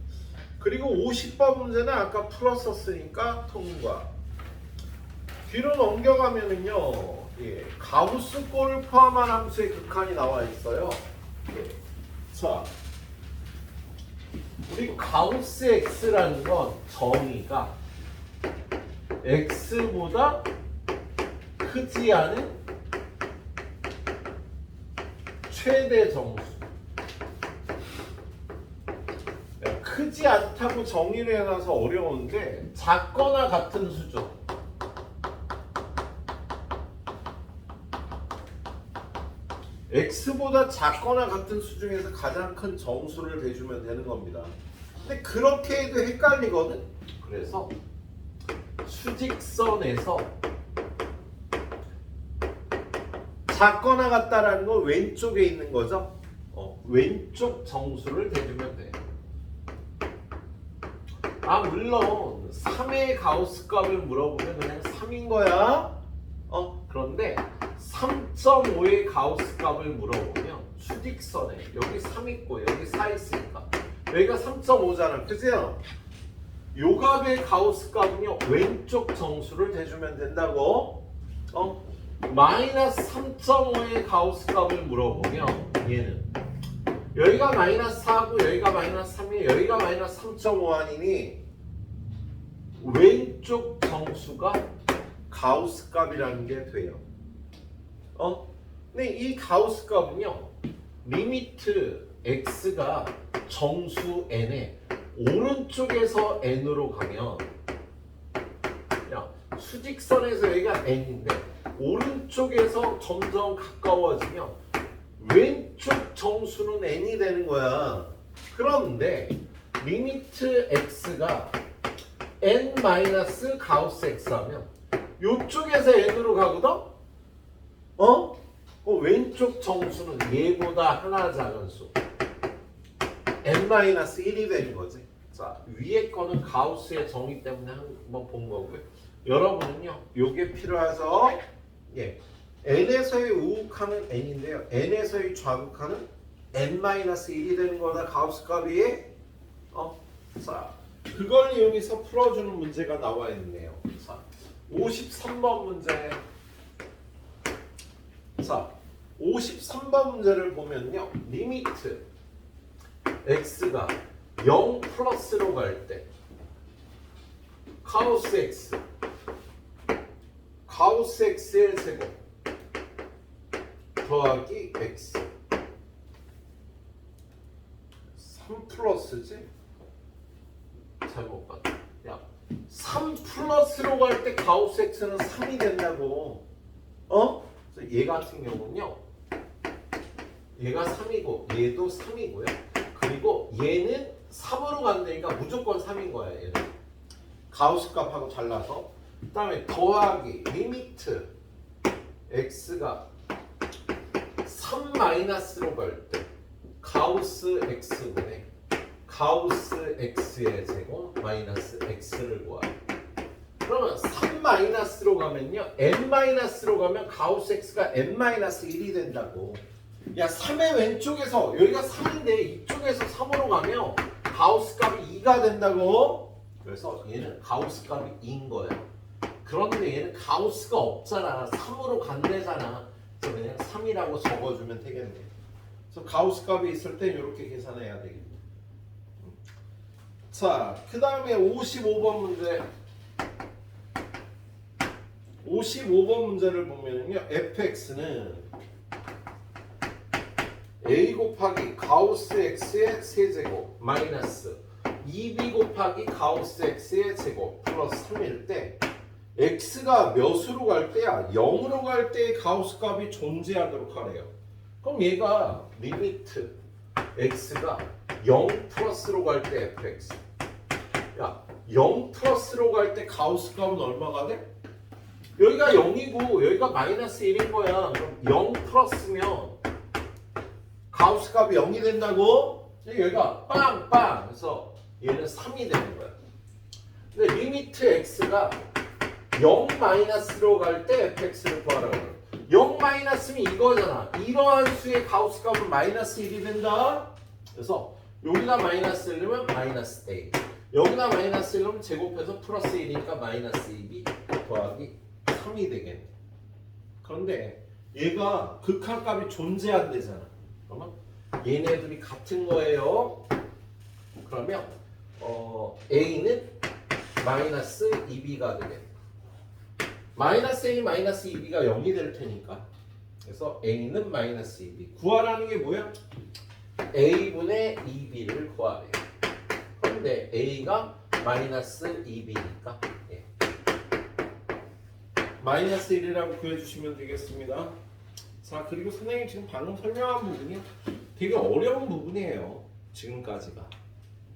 그리고 50번 문제는 아까 풀었었으니까 통과. 뒤로 넘겨가면은요, 예, 가우스꼴을 포함한 함수의 극한이 나와 있어요. 예. 자, 우리 가우스 x라는 건 정의가 x보다 크지 않은 최대 정수. 크지 않다고 정의를 해놔서 어려운데 작거나 같은 수준. x보다 작거나 같은 수준에서 가장 큰 정수를 대주면 되는 겁니다. 근데 그렇게 해도 헷갈리거든. 그래서 수직선에서 작거나 같다라는 건 왼쪽에 있는 거죠. 왼쪽 정수를 대주면 돼. 물론 3의 가우스 값을 물어보면 그냥 3인 거야. 그런데 3.5의 가우스 값을 물어보면 수직선에 여기 3 있고 여기 4 있으니까 여기가 3.5잖아. 그죠? 요 값의 가우스 값은요 왼쪽 정수를 대주면 된다고. 마이너스 3.5의 가우스 값을 물어보면 얘는 여기가 마이너스 4고 여기가 마이너스 3이에요. 여기가 마이너스 3.5 아니니 왼쪽 정수가 가우스 값이라는 게 돼요. 근데 이 가우스 값은요 리미트 x가 정수 n에 오른쪽에서 n으로 가면 그냥 수직선에서 여기가 n인데 오른쪽에서 점점 가까워지면 왼쪽 정수는 n이 되는 거야. 그런데 리미트 x가 n 마이너스 가우스 x 하면 이쪽에서 n으로 가거든? 왼쪽 정수는 얘보다 하나 작은 수 n-1이 되는 거지. 자, 위에 거는 가우스의 정의 때문에 한번 본 거고요. 여러분은요, 요게 필요해서 예, n에서의 우극한은 n인데요. n에서의 좌극한은 n-1이 되는 거다. 가우스 값이. 자, 그걸 이용해서 풀어주는 문제가 나와 있네요. 자, 53번 문제. 자, 53번 문제를 보면요. 리미트 x가 0 플러스로 갈 때 가우스 x의 제곱 더하기 x 3 가우스지? 잘못 봤다. 야, 3 플러스로 갈 때 가우스 x는 3이 된다고. 그래서 얘 같은 경우는요. 얘가 3이고 얘도 3이고요. 그리고 얘는 3으로 간다니까 무조건 3인 거야. 얘는. 가우스 값하고 달라서. 그 다음에 더하기 리미트 x가 3 마이너스로 갈 때 가우스 x분의 가우스 x의 제곱 마이너스 x를 구하래. 그러면 3 마이너스로 가면요. n 마이너스로 가면 가우스 x가 n 마이너스 1이 된다고. 야 3의 왼쪽에서 여기가 3인데 이쪽에서 3으로 가면 가우스 값이 2가 된다고. 그래서 얘는 가우스 값이 2인 거야. 그런데 얘는 가우스가 없잖아. 3으로 간대잖아. 그래서 그냥 3이라고 적어주면 되겠네. 그래서 가우스 값이 있을 때 이렇게 계산해야 되겠네. 자, 그 다음에 55번 문제. 55번 문제를 보면요. fx는 a 곱하기 가우스 x의 세제곱 마이너스 2b 곱하기 가우스 x의 제곱 플러스 3일 때 x가 몇으로 갈 때야? 0으로 갈 때 가우스 값이 존재하도록 하래요. 그럼 얘가 리미트 x가 0 플러스로 갈 때 fx. 야, 0 플러스로 갈 때 가우스 값은 얼마가 돼? 여기가 0이고 여기가 마이너스 1인 거야. 그럼 0 플러스면 가우스 값이 0이 된다고? 여기가 빵빵 그래서 얘는 3이 되는 거야. 근데 리미트 x가 0 마이너스로 갈 때 fx를 구하라고 그래. 0 마이너스면 이거잖아. 이러한 수의 가우스 값은 마이너스 1이 된다. 그래서 여기다 마이너스 1이면 마이너스 a. 여기다 마이너스 1이면 제곱해서 플러스 1이니까 마이너스 2b 더하기 3이 되겠네. 그런데 얘가 극한값이 존재한대잖아. 그러면 얘네들이 같은 거예요. 그러면 a는 마이너스 2b가 되겠네. 마이너스 a 마이너스 2b가 0이 될 테니까. 그래서 a는 마이너스 2b. 구하라는 게 뭐야? a분의 2b를 구하래요. 그런데 a가 마이너스 2b니까 예. 마이너스 1이라고 구해주시면 되겠습니다. 자, 그리고 선생님이 지금 방금 설명한 부분이 되게 어려운 부분이에요. 지금까지가.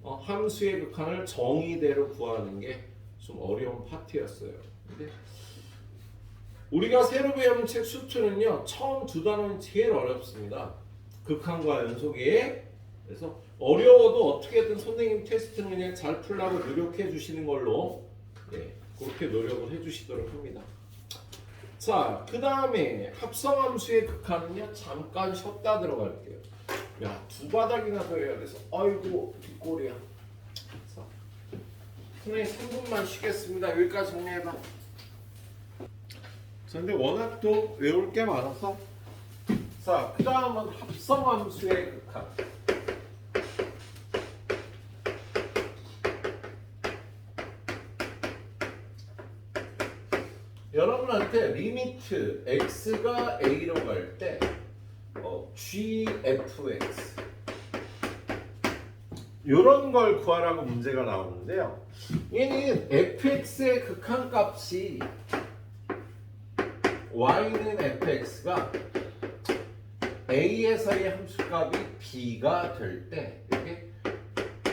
함수의 극한을 정의대로 구하는 게 좀 어려운 파트였어요. 근데 우리가 새로 배운 책 수투는요. 처음 두 단원이 제일 어렵습니다. 극한과 연속이. 그래서 어려워도 어떻게든 선생님 테스트는 그냥 잘 풀라고 노력해 주시는 걸로 예, 그렇게 노력을 해 주시도록 합니다. 자, 그 다음에 합성함수의 극한은요. 잠깐 쉬었다 들어갈게요. 야, 두 바닥이나 더 해야 돼서 아이고 뒷골이야. 자, 선생님 3분만 쉬겠습니다. 여기까지 정리해봐. 근데 워낙 또 외울 게 많아서 자, 그 다음은 합성함수의 극한. 여러분한테 리미트 x가 a로 갈 때 gfx 이런 걸 구하라고 문제가 나오는데요. 얘는 fx의 극한값이 y는 fx가 a에서의 함수값이 b가 될 때 이게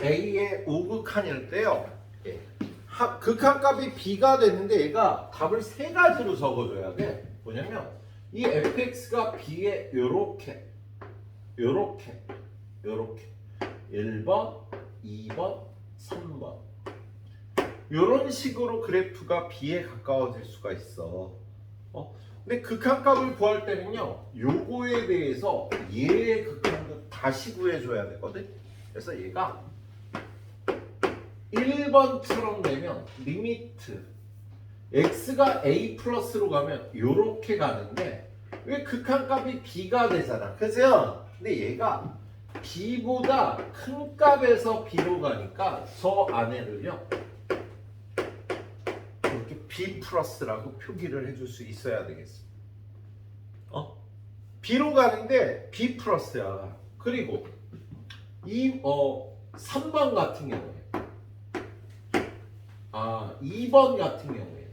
a의 우극한일 때요. 예. 극한값이 b가 되는데 얘가 답을 세 가지로 적어줘야 돼. 뭐냐면 이 fx가 b에 요렇게 1번, 2번, 3번 요런 식으로 그래프가 b에 가까워질 수가 있어. 근데 극한값을 구할 때는요. 요거에 대해서 얘의 극한도 다시 구해줘야 되거든. 그래서 얘가 1번처럼 되면 리미트 x가 a 플러스로 가면 요렇게 가는데 왜 극한값이 b가 되잖아. 그죠? 근데 얘가 b보다 큰 값에서 b로 가니까 저 안에를요. 이렇게 b 플러스라고 표기를 해줄 수 있어야 되겠습니다. b로 가는데 b 플러스야. 그리고 3번 같은 경우에 2번 같은 경우에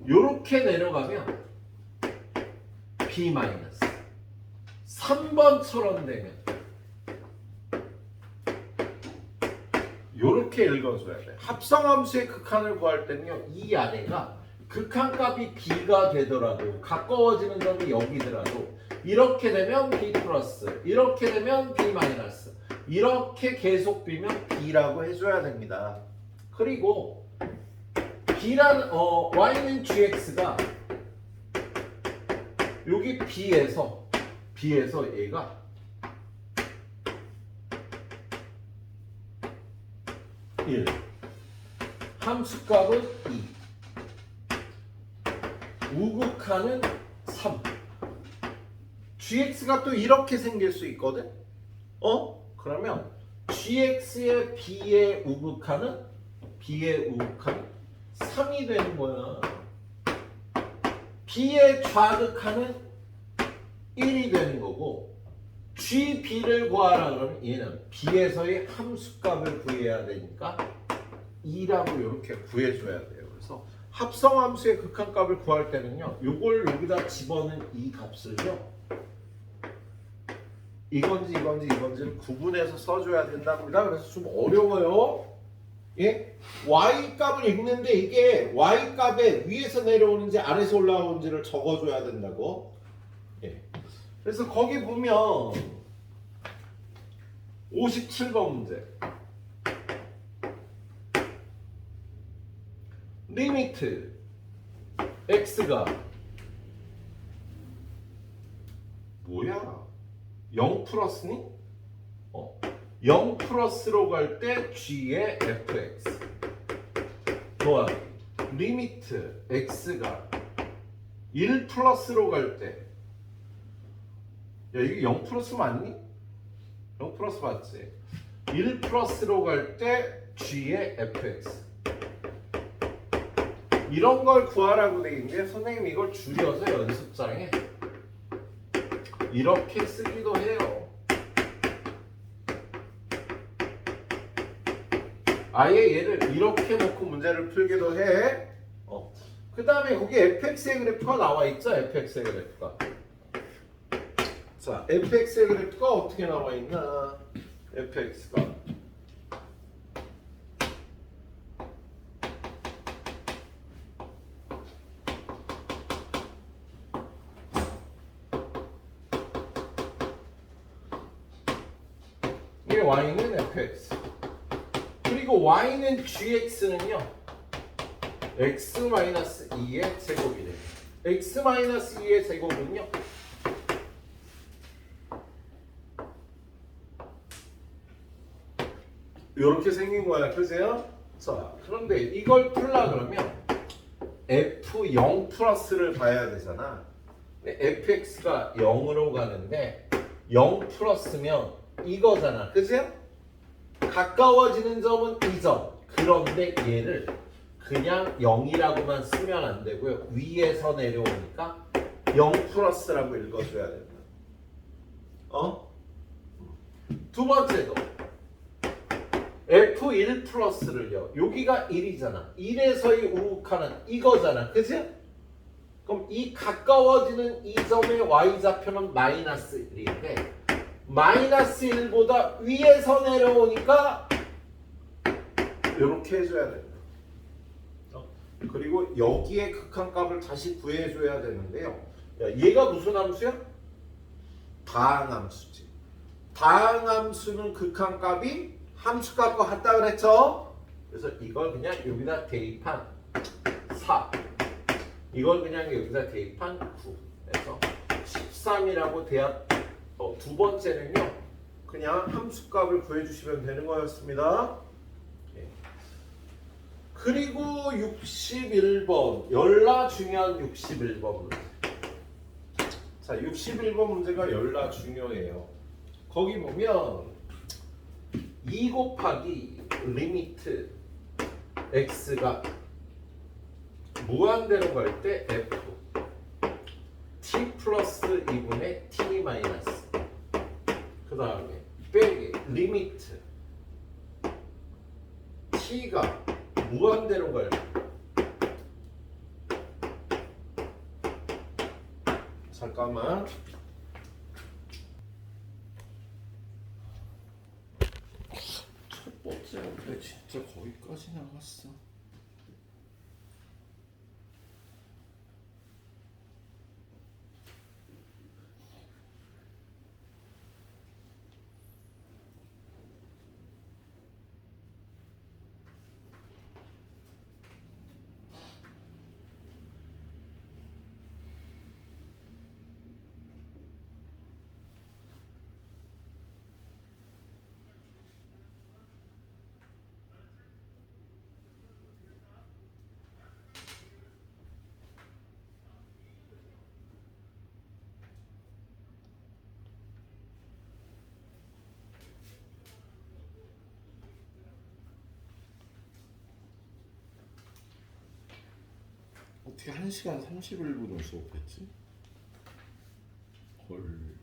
요렇게 내려가면 b 마이너스 3번처럼 되면 요렇게 읽어줘야 돼. 합성함수의 극한을 구할 때는요, 이 아래가 극한값이 b가 되더라도 가까워지는 점이 여기더라도 이렇게 되면 b 플러스, 이렇게 되면 b 마이너스, 이렇게 계속 비면 b라고 해줘야 됩니다. 그리고 b라는 y는 gx가 여기 b에서 얘가 함수값은 2, 우극한은 3. gx가 또 이렇게 생길 수 있거든. 그러면 gx의 b의 우극한은 3이 되는 거야. b의 좌극한은 1이 되는 거고, gb를 구하라 그러면 얘는 b에서의 함수값을 구해야 되니까 2라고 이렇게 구해줘야 돼요. 그래서 합성함수의 극한값을 구할 때는요, 요걸 여기다 집어넣은 이 값을요, 이건지를 구분해서 써줘야 된답니다. 그래서 좀 어려워요. 예? y 값을 읽는데 이게 y 값에 위에서 내려오는지 아래에서 올라오는지를 적어줘야 된다고. 예. 그래서 거기 보면 57번 문제. 리미트 x가 뭐야? 0 플러스니? 0 플러스로 갈 때 g의 fx 더하기 리미트 x가 1 플러스로 갈 때, 야 이게 0 플러스 맞니? 0 플러스 맞지? 1 플러스로 갈 때 g의 fx 이런 걸 구하라고 돼 있는데 선생님이 이걸 줄여서 연습장에 이렇게 쓰기도 해요. 아예 얘를 이렇게 놓고 문제를 풀기도 해. 그 다음에 거기 fx의 그래프가 나와 있죠. fx의 그래프가. 자, fx의 그래프가 어떻게 나와 있나? fx가 이게 y는 fx 그리고 y는 gx는요 x-2의 제곱이 돼요. x-2의 제곱은요 이렇게 생긴 거야. 그죠? 자, 그런데 이걸 풀라 그러면 f0 플러스를 봐야 되잖아. fx가 0으로 가는데 0 플러스면 이거잖아. 그죠? 가까워지는 점은 2점. 그런데 얘를 그냥 0이라고만 쓰면 안 되고요. 위에서 내려오니까 0 플러스라고 읽어줘야 된다. 두 번째도 F1 플러스를요. 여기가 1이잖아. 1에서의 우극한은 이거잖아. 그치? 그럼 이 가까워지는 이 점의 y좌표는 마이너스 1인데 마이너스 1보다 위에서 내려오니까 이렇게 해줘야 된다. 그리고 여기에 극한값을 다시 구해줘야 되는데요. 야, 얘가 무슨 함수야? 다항함수지. 다항함수는 극한값이 함수값과 같다 그랬죠? 그래서 이걸 그냥 여기다 대입한 4, 이걸 그냥 여기다 대입한 9 해서 13이라고 대합. 두 번째는요 그냥 함수값을 구해주시면 되는 거였습니다. 그리고 61번 열나 중요한 61번 문제. 자, 61번 문제가 열나 중요해요. 거기 보면 2 곱하기 리미트 x가 무한대로 갈 때 f t 플러스 2분의 t 마이너스, 그 다음에 빼기 리미트 t가 무한대로 갈 잠깐만. 첫 번째 왜 진짜 거기까지 나갔어? 어떻게 1시간 31분을 수업했지? 헐.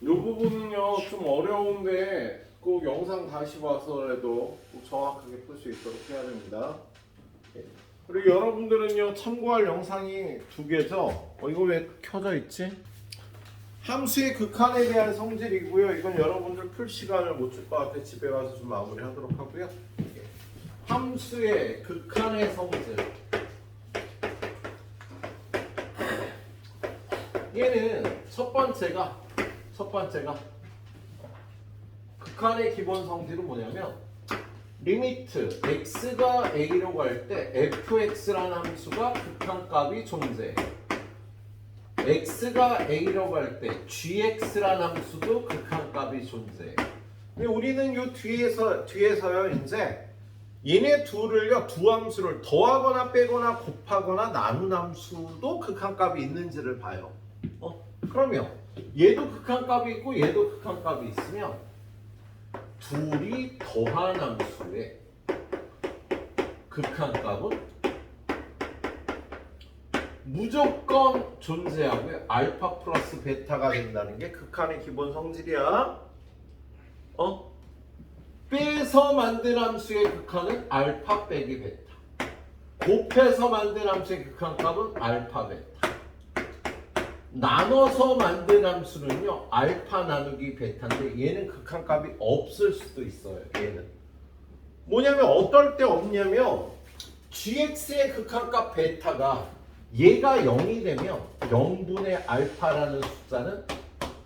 이 부분은요 좀 어려운데 꼭 영상 다시 봐서라도 꼭 정확하게 풀 수 있도록 해야 됩니다. 그리고 여러분들은요 참고할 영상이 두 개죠. 이거 왜 켜져 있지? 함수의 극한에 대한 성질이고요. 이건 여러분들 풀 시간을 못 줄 것 같아 집에 가서 좀 마무리하도록 하고요. 함수의 극한의 성질. 얘는 첫 번째가 극한의 기본 성질은 뭐냐면 리미트 x가 a로 갈 때 fx라는 함수가 극한값이 존재해. x가 a로 갈 때 gx라는 함수도 극한값이 존재해. 근데 우리는 요 뒤에서요 이제 얘네 둘을요 두 함수를 더하거나 빼거나 곱하거나 나눈 함수도 극한값이 있는지를 봐요. 그러면 얘도 극한값이 있고 얘도 극한값이 있으면 둘이 더한 함수의 극한값은 무조건 존재하고요. 알파 플러스 베타가 된다는 게 극한의 기본 성질이야. 빼서 만든 함수의 극한은 알파 빼기 베타. 곱해서 만든 함수의 극한값은 알파 베타. 나눠서 만든 함수는요 알파 나누기 베타인데 얘는 극한값이 없을 수도 있어요. 얘는 뭐냐면 어떨 때 없냐면 gx의 극한값 베타가 얘가 0이 되면 0분의 알파라는 숫자는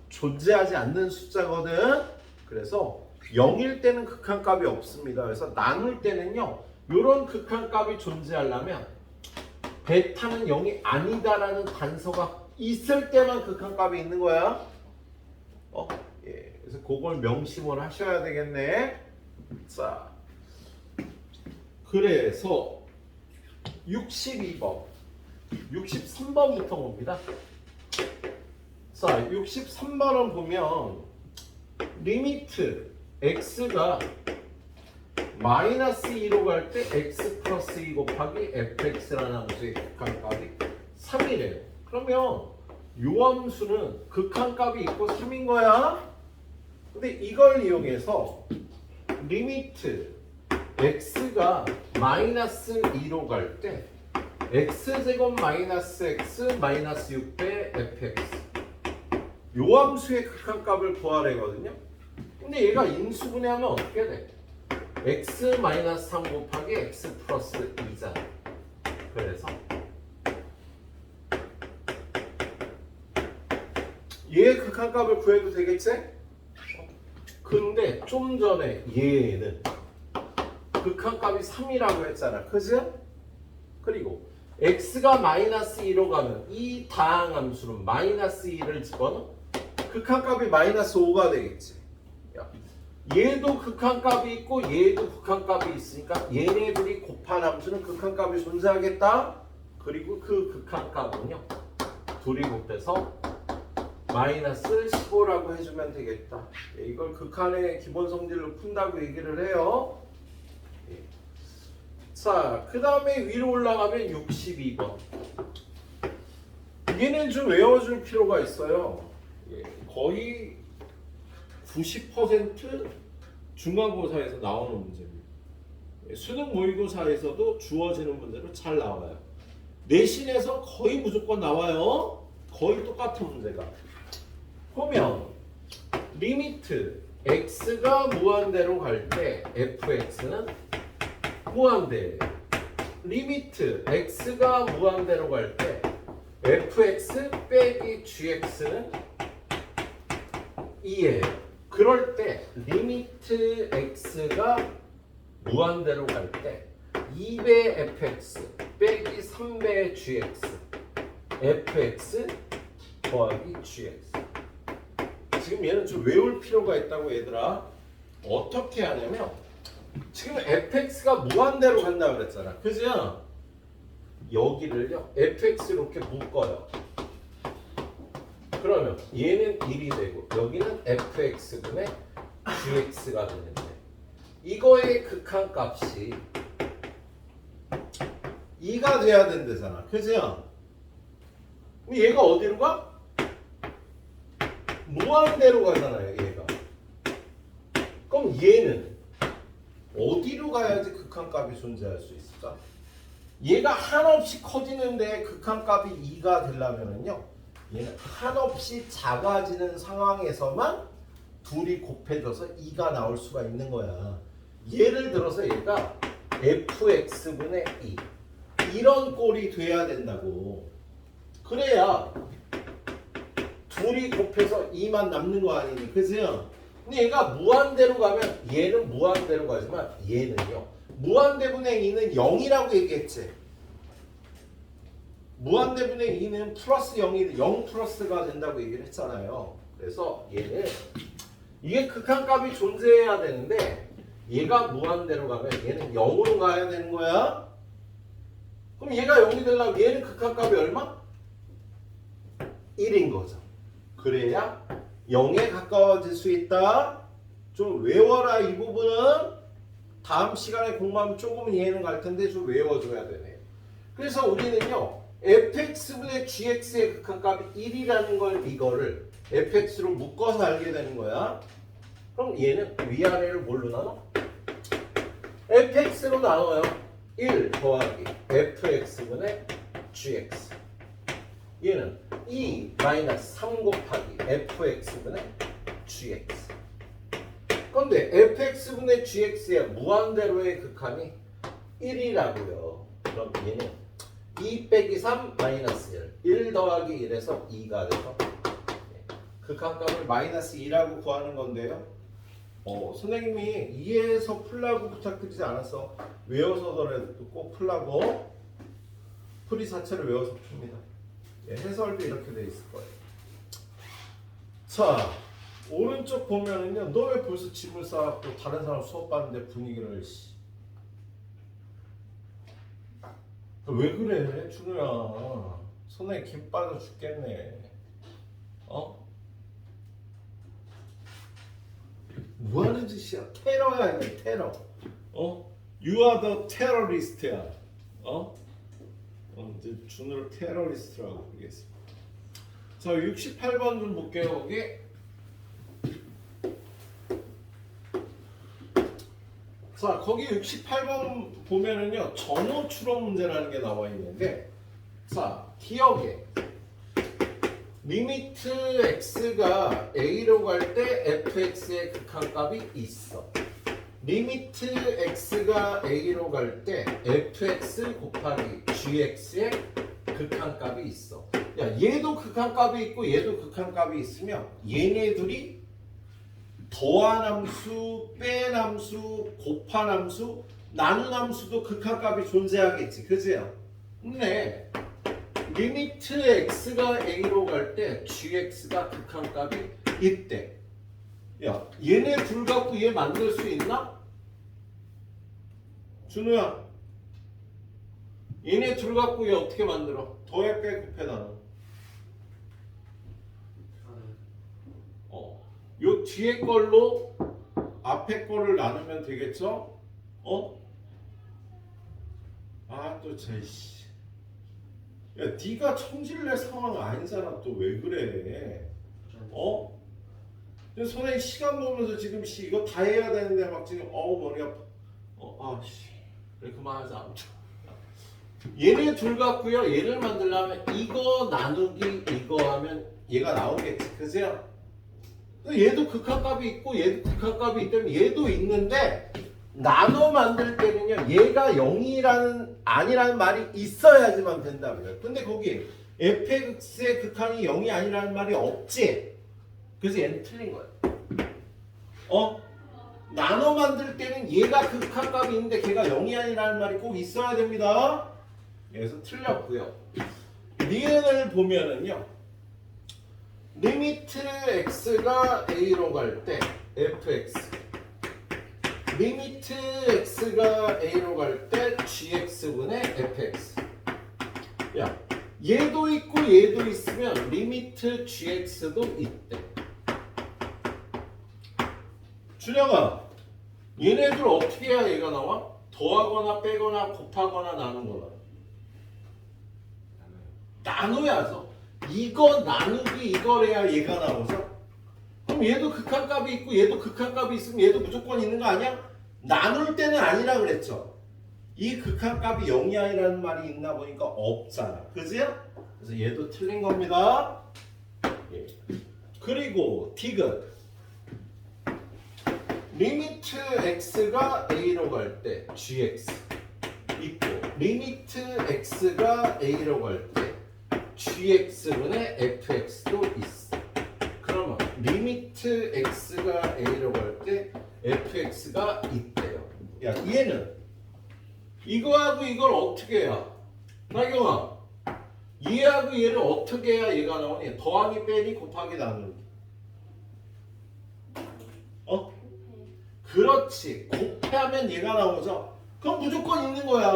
존재하지 않는 숫자거든. 그래서 0일 때는 극한값이 없습니다. 그래서 나눌 때는요 이런 극한값이 존재하려면 베타는 0이 아니다라는 단서가 있을 때만 극한값이 있는 거야. 예. 그래서 그걸 명심을 하셔야 되겠네. 자, 그래서 62번, 63번부터 봅니다. 자, 63번은 보면 리미트 x가 마이너스 2로 갈 때 x 플러스 2 곱하기 fx라는 함수의 극한값이 3이래요. 그러면 요 함수는 극한값이 있고 3인 거야. 근데 이걸 이용해서 리미트 x가 마이너스 2로 갈 때 x제곱 마이너스 x 마이너스 6배 fx 요 함수의 극한값을 구하래거든요. 근데 얘가 인수분해하면 어떻게 돼? x 마이너스 3 곱하기 x 플러스 2잖아. 그래서 얘의 극한값을 구해도 되겠지? 근데 좀 전에 얘는 극한값이 3이라고 했잖아. 그지? 그리고 x가 마이너스 2로 가면 이 다항함수는 마이너스 2를 집어넣어 극한값이 마이너스 5가 되겠지. 얘도 극한값이 있고 얘도 극한값이 있으니까 얘네들이 곱한 함수는 극한값이 존재하겠다. 그리고 그 극한값은요 둘이 곱해서 마이너스 15라고 해주면 되겠다. 이걸 극한의 기본 성질로 푼다고 얘기를 해요. 자, 그 다음에 위로 올라가면 62번. 얘는 좀 외워줄 필요가 있어요. 거의 90% 중간고사에서 나오는 문제입니다. 수능 모의고사에서도 주어지는 문제로 잘 나와요. 내신에서 거의 무조건 나와요. 거의 똑같은 문제가. 보면 리미트 x가 무한대로 갈 때 fx는 무한대. 리미트 x가 무한대로 갈 때 fx 빼기 gx는 2예요. 그럴 때 리미트 x가 무한대로 갈 때 2배 fx 빼기 3배 gx fx 더하기 gx. 지금 얘는 좀 외울 필요가 있다고 얘들아. 어떻게 하냐면 지금 fx가 무한대로 간다고 그랬잖아. 그죠? 여기를요 fx 이렇게 묶어요. 그러면 얘는 1이 되고 여기는 fx분의 gx가 되는데 이거의 극한값이 2가 돼야 된다잖아. 그죠? 얘가 어디로 가? 무한대로 가잖아요. 얘가. 그럼 얘는 어디로 가야지 극한값이 존재할 수 있을까? 얘가 한없이 커지는데 극한값이 2가 되려면은요, 얘는 한없이 작아지는 상황에서만 둘이 곱해져서 2가 나올 수가 있는 거야. 예를 들어서 얘가 fx분의 2 이런 꼴이 돼야 된다고. 그래야 둘이 곱해서 2만 남는 거 아니니, 그죠? 근데 얘가 무한대로 가면 얘는 무한대로 가지만 얘는요, 무한대분의 2는 0이라고 얘기했지. 무한대분의 2는 플러스 0이 0 플러스가 된다고 얘기를 했잖아요. 그래서 얘는 이게 극한값이 존재해야 되는데 얘가 무한대로 가면 얘는 0으로 가야 되는 거야. 그럼 얘가 0이 되려면 얘는 극한값이 얼마? 1인 거죠. 그래야 0에 가까워질 수 있다. 좀 외워라. 이 부분은 다음 시간에 공부하면 조금 이해는 갈 텐데 좀 외워줘야 되네. 그래서 우리는요, fx분의 gx의 극한값이 1이라는 걸, 이거를 fx로 묶어서 알게 되는 거야. 그럼 얘는 위아래를 뭘로 나눠? fx로 나눠요. 1 더하기 fx분의 gx. 얘는 2 마이너스 3 곱하기 fx분의 gx. 그런데 fx분의 gx의 무한대로의 극한이 1이라고요. 그럼 얘는 2 빼기 3 마이너스 1 더하기 1에서 2가 돼서 극한값을 마이너스 2라고 구하는 건데요. 선생님이 이해해서 풀라고 부탁드리지 않았어. 외워서더라도 꼭 풀라고. 풀이 자체를 외워서 풉니다. 해설도 이렇게 돼 있을 거예요. 자, 오른쪽 보면은요, 너 왜 벌써 집을 쌓았고 다른 사람 수업 받는데 분위기를 왜 그래, 준우야. 손에 김 빠져 죽겠네. 뭐 하는 짓이야? 테러야, 이게 테러. You are the terrorist야. 이제 준우를 테러리스트라고 부르겠습니다. 자, 68번 좀 볼게요, 거기. 자, 거기 68번 보면은요, 전호 추론 문제라는 게 나와 있는데, 자, 기억에 리미트 x가 a로 갈 때 fx의 극한값이 있어. 리미트 x가 a로 갈 때 fx 곱하기 gx의 극한값이 있어. 야, 얘도 극한값이 있고 얘도 극한값이 있으면 얘네 둘이 더한 함수, 뺀 함수, 곱한 함수, 나눈 함수도 극한값이 존재하겠지, 그지요? 근데 리미트 x가 a로 갈 때 gx가 극한값이 있대. 야, 얘네 둘 갖고 얘 만들 수 있나? 준우야, 얘네 둘 갖고 얘 어떻게 만들어? 더해 빼 곱해 나눠. 요 뒤에 걸로 앞에 거를 나누면 되겠죠? 또 제이씨. 야, 네가 청질낼 상황 아니잖아. 또 왜 그래? 선생님 시간 보면서 지금 이거 다 해야 되는데 막 지금 머리 아파. 그래, 그만하자. 아무튼 얘네 둘 갖고요, 얘를 만들려면 이거 나누기 이거 하면 얘가 나오겠지, 그죠? 얘도 극한값이 있고 얘도 극한값이 있다면 얘도 있는데 나눠 만들 때는요, 얘가 0이라는 아니라는 말이 있어야지만 된다고요. 근데 거기 fx의 극한이 0이 아니라는 말이 없지. 그래서 얘는 틀린 거야. 나눠 만들 때는 얘가 극한값이 있는데 걔가 0이 아니라는 말이 꼭 있어야 됩니다. 그래서 틀렸고요. 니은을 보면은요, 리미트 x가 a로 갈 때 fx, 리미트 x가 a로 갈 때 gx분의 fx. 야, 얘도 있고 얘도 있으면 리미트 gx도 있대. 준영아, 얘네들 어떻게 해야 얘가 나와? 더하거나 빼거나 곱하거나 나누거나. 나눠야죠. 이거 나누기 이걸 해야 얘가 나오죠. 그럼 얘도 극한값이 있고 얘도 극한값이 있으면 얘도 무조건 있는 거 아니야? 나눌 때는 아니라 그랬죠. 이 극한값이 0이 아니라는 말이 있나 보니까 없잖아. 그지요? 그래서 얘도 틀린 겁니다. 예. 그리고 디귿 리미트 x가 a로 갈 때 gx 있고 리미트 x가 a로 갈 때 gx분의 fx도 있어. 그러면 리미트 x가 a로 갈 때 fx가 있대요. 야 얘는 이거하고 이걸 어떻게 해야? 나경아 얘하고 얘를 어떻게 해야 얘가 나오니? 더하기 빼니 곱하기 나누기. 어? 그렇지. 곱하면 얘가 나오죠. 그럼 무조건 있는 거야.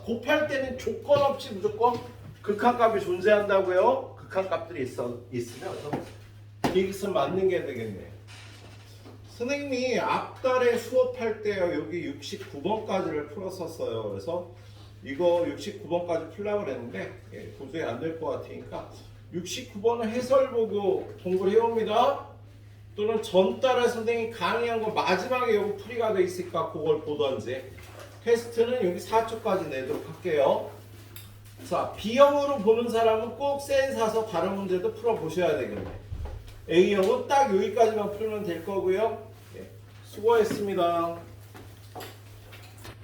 곱할 때는 조건 없이 무조건 극한값이 존재한다고요. 극한값들이 있으면 이것은 맞는 게 되겠네. 선생님이 앞달에 수업할 때요 여기 69번까지를 풀었었어요. 그래서 이거 69번까지 풀려고 그랬는데 도저히 안 될 것 같으니까 69번은 해설 보고 공부를 해옵니다. 또는 전달에 선생님이 강의한 거 마지막에 여기 풀이가 돼 있으니까 그걸 보던지. 테스트는 여기 4초까지 내도록 할게요. 자, B형으로 보는 사람은 꼭 센 사서 다른 문제도 풀어보셔야 되겠네. A형은 딱 여기까지만 풀면 될 거고요. 수고했습니다.